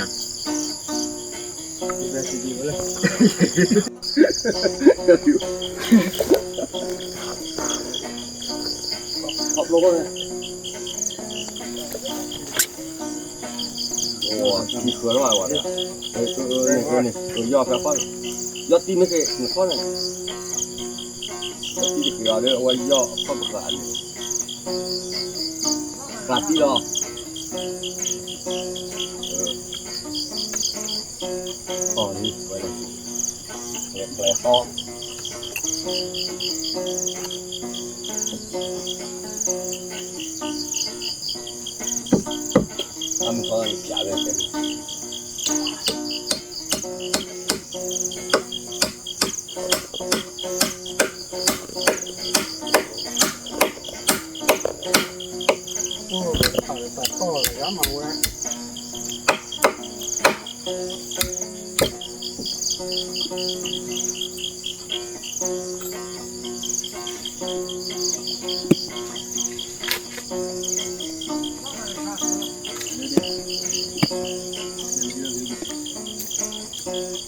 ดีๆเลยขอบโลกเลยโอ้มีเขือหน่อยวะเนี่ยนี่ยอดแค่ป้อนยอดตีไม่เคยเหมือนป้อนเลยยอดตีเขือเนี่ยเอาไว้ยอดข้าวกระดาษกระดาษที่รออ๋อนี่ไว้เลยแผลคอทำก่อนอย่าเลยเต็ม
到了，然后我。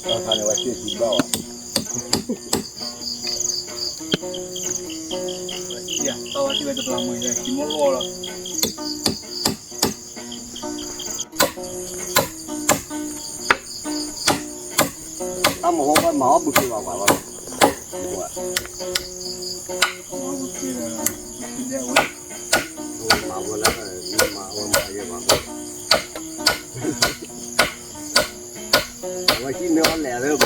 刚才那我学习到啊。
呀，到我这边就不让买了，寂寞落了。
他们好毛不去玩玩了。我。
我不去了，今天我。
马我那个马也玩。我今天我来了不？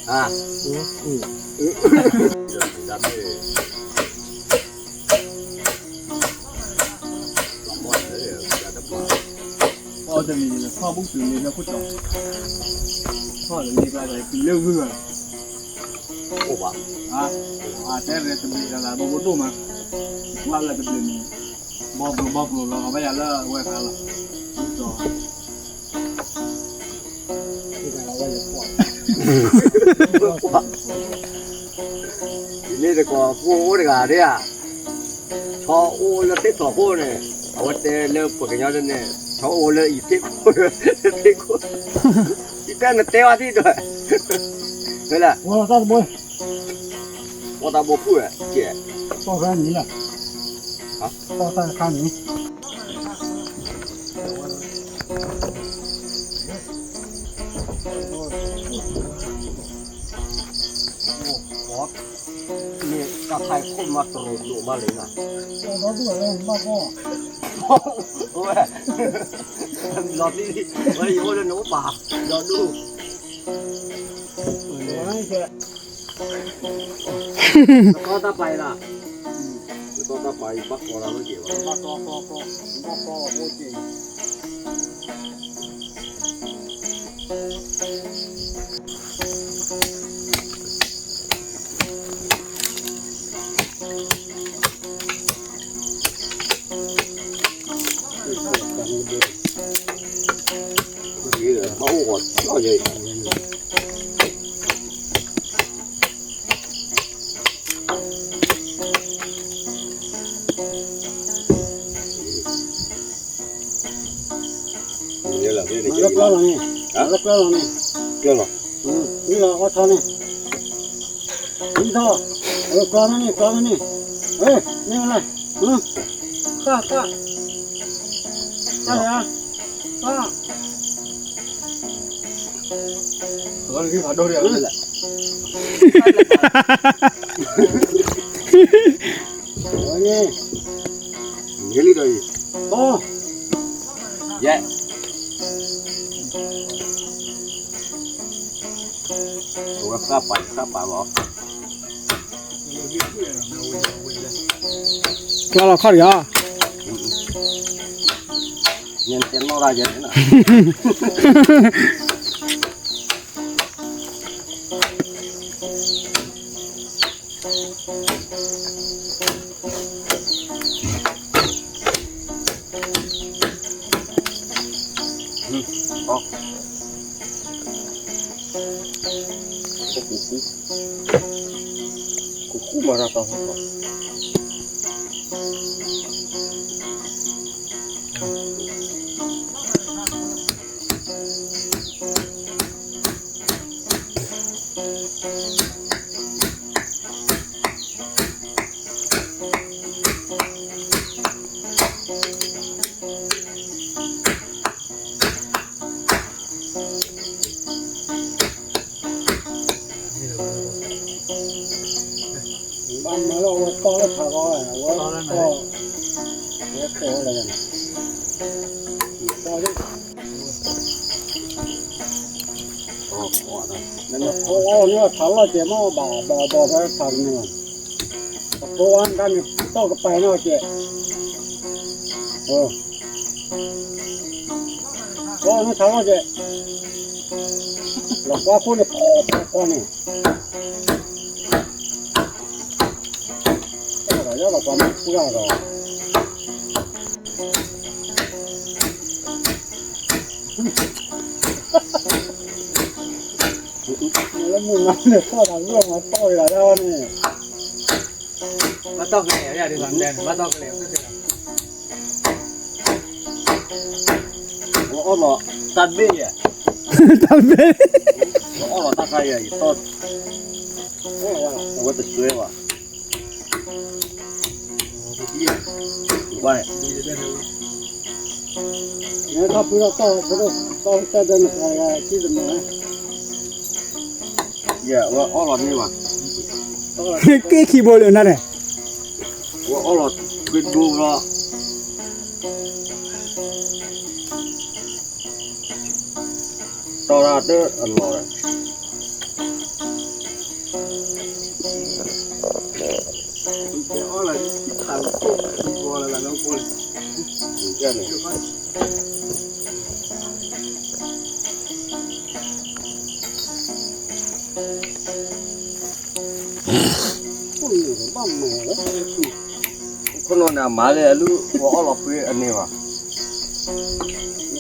啊。
我这里的泡不水里的不懂，泡的里边的是六个
好吧。
啊，这里这里的不多嘛，完了这里包不了，好不呀了，我也看了，不懂。
你这个我这个的呀，炒我那得炒锅呢，我得那不跟人家呢，炒我那一点锅，点锅，一点那点话题对，对了，
我咋子不？
我咋不会姐？
到山泥了。
啊？
到山泥。
我你刚才คนมาตรวจดูมาเลยนะ
我这个人那个。
喂，老弟弟，我以后的牛把要录。高大白了，高大白把过来都结了。
那高，我不进。
这个把我跳下去。你了，这
我标了呢，我标了呢。
标了。
你了，我操呢？你操，我标了呢。哎，你来，干啥？
河里跑多点了。
我呢？
你这里头
哦，
耶。我下班了。
抓了靠里啊！
年前老大爷呢。好。苦嘛，那当好。
买了我包了茶包了，我包了呢。包的。
哦，
那个我那个炒了节目把它炒的那个，做完赶紧倒个白料去。我那炒了去，老瓜锅里泡呢。要了，咱们出来了。มึงเนี่ยข้อทางเรื่องมาต่อยแล้วนี่
bắt tóc cái này ra đi làm đèn bắt tóc cái này cũng được
我熬了3杯呀，
ทำเป็น
我熬了大概呀一到，我的水吧，喂，
เนี่ยถ้าพี่เราต้องแต่เดินอะไรที่จะมา
耶，我熬了你吧，
เก้ขี้โบเลยนั่นแหละ
我熬了跟猪了，到那这老了，
đó là thằng cô là nó cô
这样的。
คนหนึ่งบ้านหนู
คนนอนน่ะมาเลยลูกว่าเอาหลอกไปอันนี้ว่ะ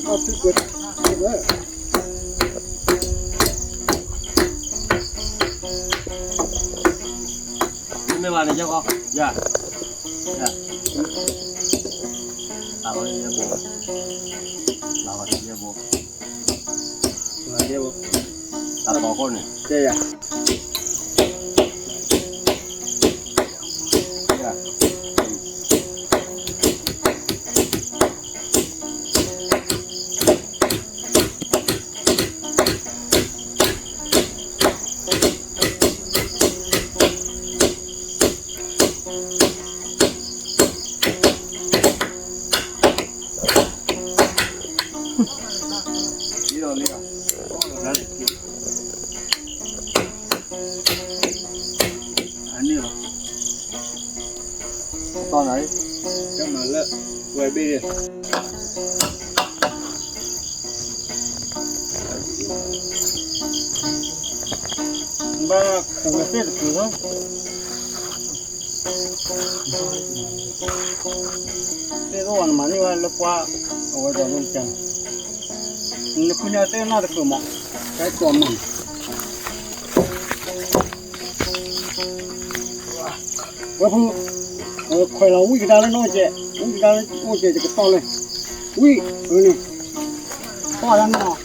ก็ที่เกิดเลย
ไม่มาเลยเจ้าก็ย่าเราก็เยอะบุเราก็เยอะบุเราเยอะบุตัดต่อคนเนี่ยเจ๊ย่านี่เราเนี่ยนั่น
anh nhiều
ตอนไหน
cho mà lợ quay bê đi
ba cùng cái tết được không tết đó mà như vậy lúc qua ở đây luôn chẳng lúc kia tết nó được mà cái còn mình và phụ khỏe là uống cái đó nó chết uống cái đó nó chết cái to lên uống này to lắm nào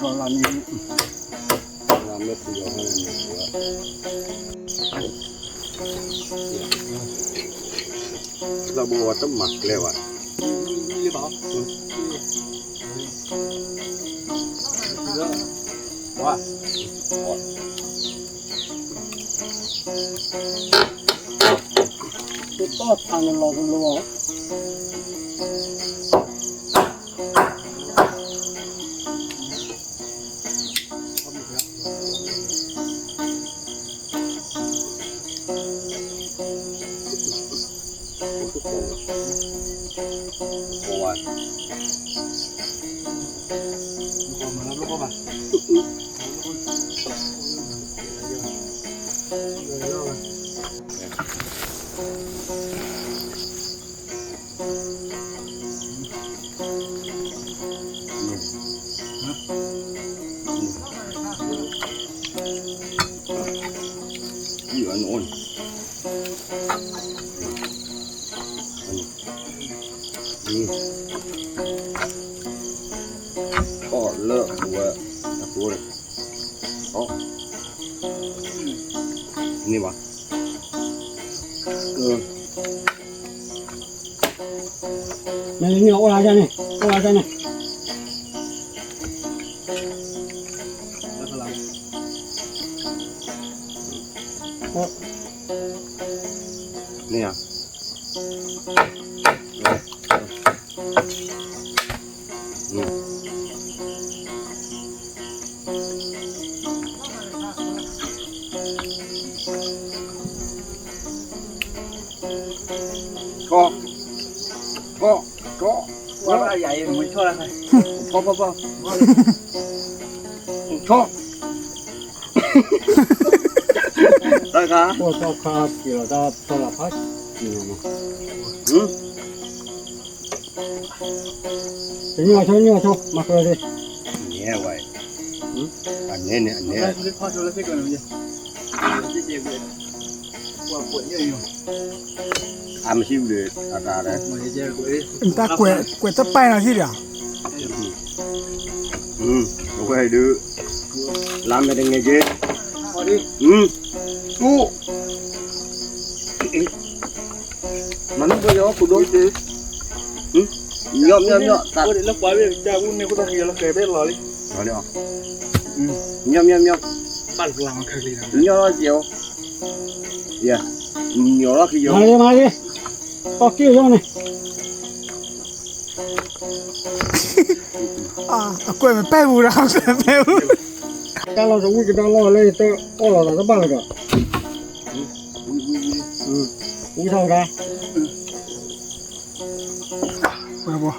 còn làm gì
เราไม่ตีเอาให้เราบัวต้องหมักเลยว่ะ
đi bảo
ว่า
cái to thằng nó lò lò
บัว
còn mà nó có bà
อยู่อันโน้นนี่ก็เลิกบัวตะปูเลยอ๋อนี่วะ
này nhiều ô ra này ô ra này
nó phải làm
นี่อ่ะนี่
เ
ว่าใหญ่เหมือนช่ออะไร
พอชอบได้ค่ะ
พวกชอบคาเกี่ยวกับสลับพัดนี่มานี่ชอบมาเคยดิ
เนี่ยไว้อันนี้เนี่ยอันนี้
ได้คุณพ่อช่วยเล็กๆก่อนนะพี่ที่เจ็บเลยว่าปวดเยอะอยู่
ทำชิวเลยอะไร
มันจะเจ็บกูเอ้ย
你大鬼这拜上去的，
โอเคดูลำเป็นยังไงเจ๊
พอดี
กูมันไม่ยอมกูโดนสิยอมตัด
พอดีแล้วปล่อยไปจ้าวุ้นเนี่ยกูต้องเกี่ยวแล้วเกยไปรอเลย
เอาเดี๋ยวยอม
บ้านกลางมันเคยเลยนะ
ยอมเจียวเดี๋ยวยอมแล้วคือ
มาดิก็เกี่ยวนี่
啊，鬼们拜不上是拜不。
แต่เราจะวิ่งกันเราเลยแต่ก็เราจะบ้าเลยก็วิ่งเท่าไร
不，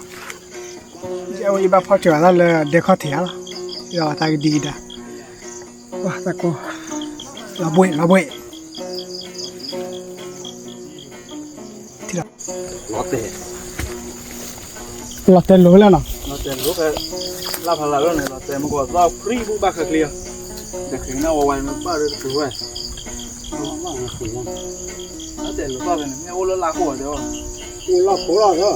我一般跑车了了，得靠铁了，要打个低的。哇，再过，老不，
รถเตะ
老在楼了呢。
เราเต็มรู้แค่ลาพลาแล้วเนี่ยเราเต็มมันก็เราฟรีบุบ้าเคลียร์แต่ถึงน่าวันมันบ้าเลยถือว่าแล้วเต็มรู้ป่ะเป็นเนี่ยโอ้แล้วลาหัวเดียว
กูรับโคราชเหรอ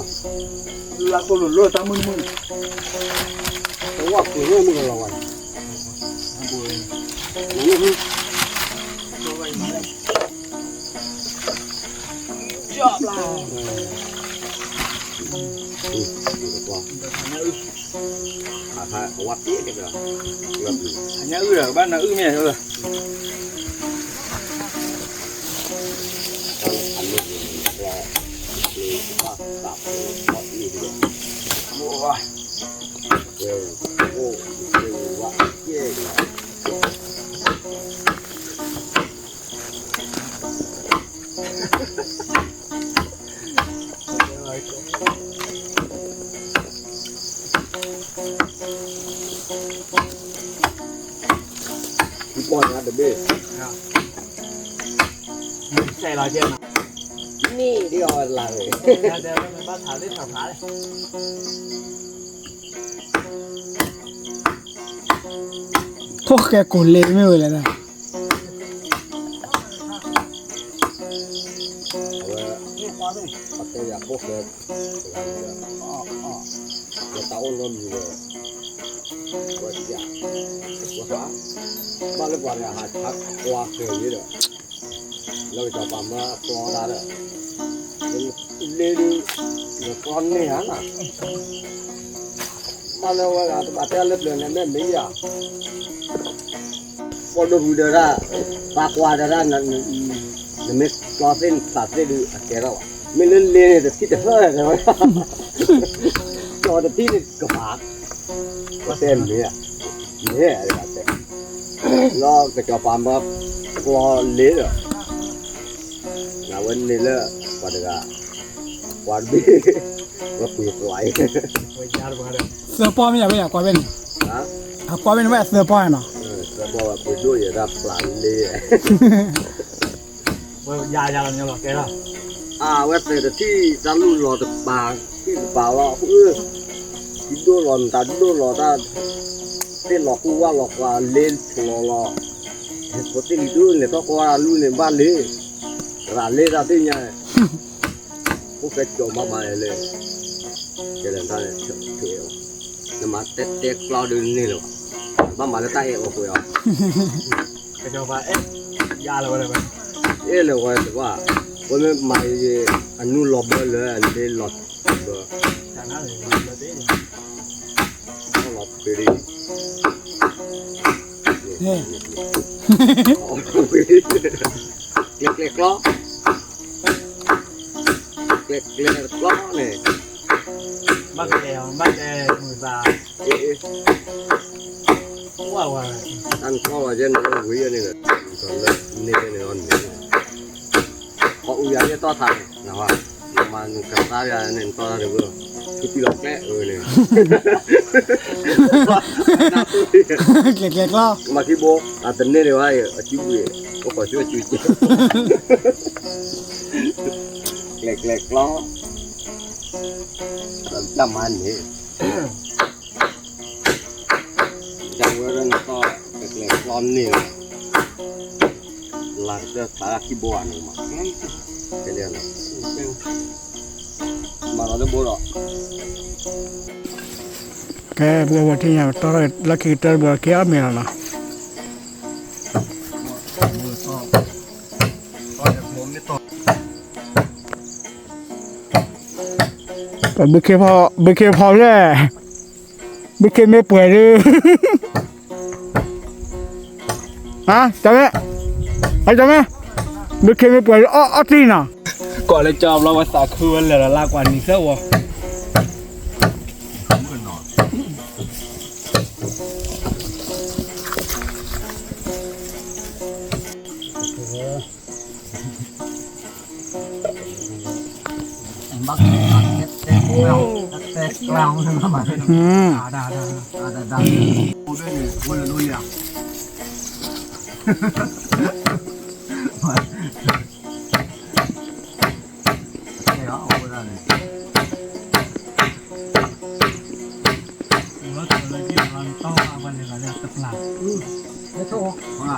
ลาคนหลุดรถตามมึน
แต่ว่ากูเนี่ยมึงก็ระวังนี่
ชอบลา
ขาวัดเตี้ยกันเลยแบบ
อันนี้อื้อบ้านน่ะอื้อเมียเลย
อันนี้รอเลยตับรออีกเลย
โอ้ย
โอ้ว่าเตี้ยเลย พี่บอลนะเดบี้
ใส่ลายเจ็บนะ
นี่เดียวอะไร
เดี๋ยวมันบ้าถาได้ถาถาเลย
พวกแกกูเล่ไม่ไหวแล้วนะ
เอาแต่อยากพวกเธอจะเต้าล้มอยู่เลยว่าจะว่าบ้านเล็กบ้านเนี่ยหาชักว่าเคยอยู่เลยเราจะปั๊มมาตัวได้เลยเลี้ยงเนี่ยก้อนนี่ฮะนะบ้านเราว่าจะบ้านเล็กเลยเนี่ยไม่มีอ่ะพอดูเดี๋ยวละปากว่าเดี๋ยวละนั่นไม่กอสินตัดได้ดูแกเราไม่เล่นเลี้ยงแต่ที่จะเท่าไหร่เลยจอแต่ที่นี่กระปากก็เต็มเนี่ยเนี่ยอะไรแบบเราจะกระปากมาก็เลี้ยงนะวันนี้เลยวันนี้วันนี้ก็คุยสวย
ไปยาบ้านเลย
เสื้อป้อไม่อยากกว่าเป็น
นะ
กว่าเป็นว่าเสื้อป้อเนาะ
จะบอกว่าคุยด้วยอย่ารับหลังเลย
ว่ายาอะไรเนี่ยหรอแกล่ะ
เว็บแต่ที่จะรู้หลอดปากที่ปากว่าที่ดูหลอดตาดูหลอดตาที่หลอกกูว่าหลอกว่าเล่นหลอกหลอกเห็นปกติดูเนี่ยต้องว่ารู้เนี่ยบ้านเลยร้านเลยร้านที่เนี่ยพวกแกจมมาเลยเจริญท่านเที่ยวน้ำมันเต็กๆเราดูนี่หรอบ้านมาแล้วใต้เอวกูอ่ะ
แกจะว่าเอ๊ะยาอะไรวะ
เลยว่าว่าวันนี้มาอันนู้นหลอกเบอร์เลยอันนี้หลอกเบอร์
จากนั้นเลยเราเต้
หลอกไปดิ
เฮ้
เล็กๆล้อเล็กๆล้อเนี่ย
บ้านแกบ้านแกมือตาว่า
ท่านพ่อจะนอนวิ่งนี่เลยตอนนี้นี่นอนนี่พออุยาจะต่อทางนะว่า มันกับตาอย่างนั้นตอนนั้นก็คือตีหลอกแกเลย
เล็กๆแล้ว
มาที่โบอาตันเนี่ยเลยว่าจิ้วเลยก็ขอช่วยจิ้วจิ้วเล็กๆล้อจำมันนี่จำไว้เรื่องก็เล็กๆล้อนี่หลังจะตาที่โบอันนี้มาcái này mà nó bố đó
cái bữa bữa thì nhà tao là khi tao bữa kia mình là bữa kia phao đấy bữa kia mấy bữa đi hả chào mẹ hãy chào mẹ bữa kia mấy bữa ở tí nào
ก่อนเลยจอมเราภาษาคืนเลยละลากว่านี้เสียวะ
bắt tết lao nữa mà đà
ô đây này ô là nuôi à cái đó ô ra này
เราจะเลยที่เราต้องเอาไปเลยละตัดหลัง
cái số
à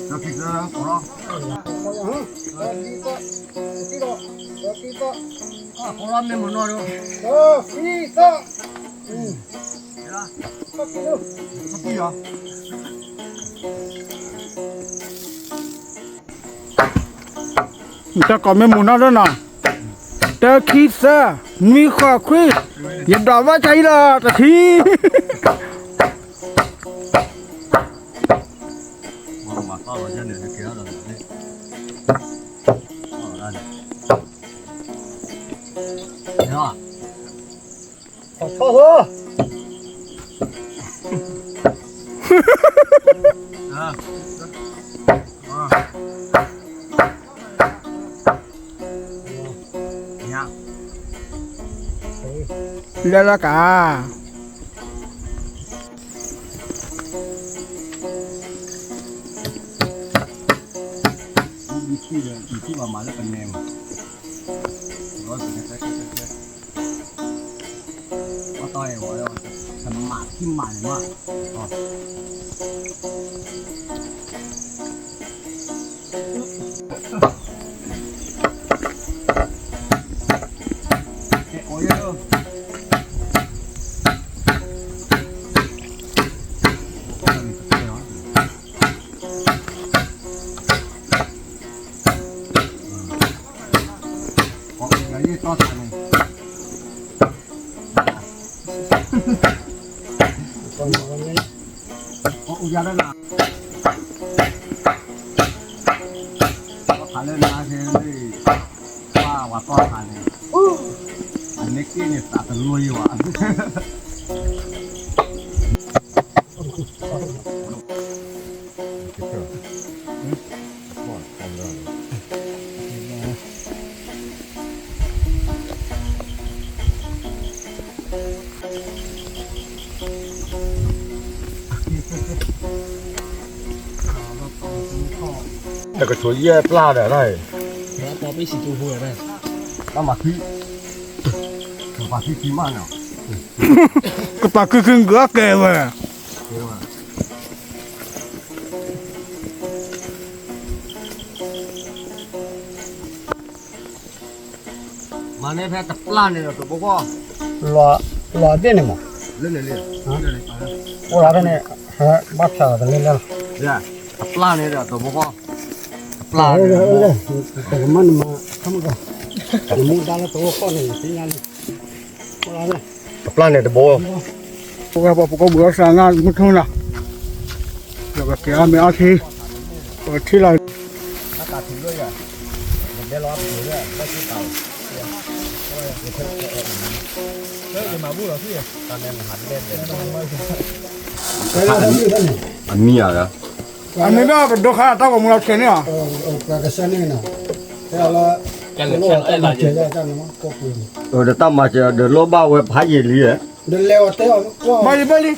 nó thịt ra có đó có lắm nên mà nói đâu cái đó
ta có mấy món đó nào ta khi xa mi khó khuyết giờ đó vào cháy là ta thi
mà to rồi cho nên cái kia rồi đấy ở đây thấy không
thôi
nha
là cả
ที่ว่ามาแล้วเป็นแนวร้อยเป็นแค่ว่าต่อยหัวแล้วสมัครที่ใหม่มากอ๋อโอ้ยนี่ต่อทางนึงโอ้ยาได้ละก็ขายเลยนะเช่นนี่ว่าต่อทางนึงอันนี้กี้เนี่ยตัดรวยอยู่อ่ะแต่ก็ช่วยแย่ปลาได้ไร
แล้วพอไปสิจูหัวได้
น้ำมาที่มาที่ที่มันเนาะ
cái bà cứ cưng gỡ kề mà
มาในแพทย์กับปลาเนี่ยตัวพวก
lo tiền này mà
เล่นเลย
ô lá đây này bắt sợ cái lên đâu
เนี่ยกับปลาเนี่ยตัวพวกปลา
cái món mà không có cái mua đá là tôi con này tí nhau ô lá này
กับปลาเนี่ยตัวโบ
có bữa sáng ngon một thôi nào rồi cái kéo mình ăn thì rồi thì là
ถ้าตัดถึงด้วยอ่ะมันได้ร้อนถึงด้วยไม่ใช่เต่า
เฮ้ยมาพูดเหรอพี่
ตอนนี้มันหันเล่นเลย
cái đó như thế này
อันนี้อ่ะ
anh ấy đó đồ khá tao có một chuyện nữa
cái xe này nè thế là
กันเลยกันไอ้หลายเยอะ
เออเดี๋ยวตั้มมาจะเดี๋ยวโลบ้าเว็บหายเยลีอ่ะ
เดี๋ยวเร็วเต้าว่า
ไปดิ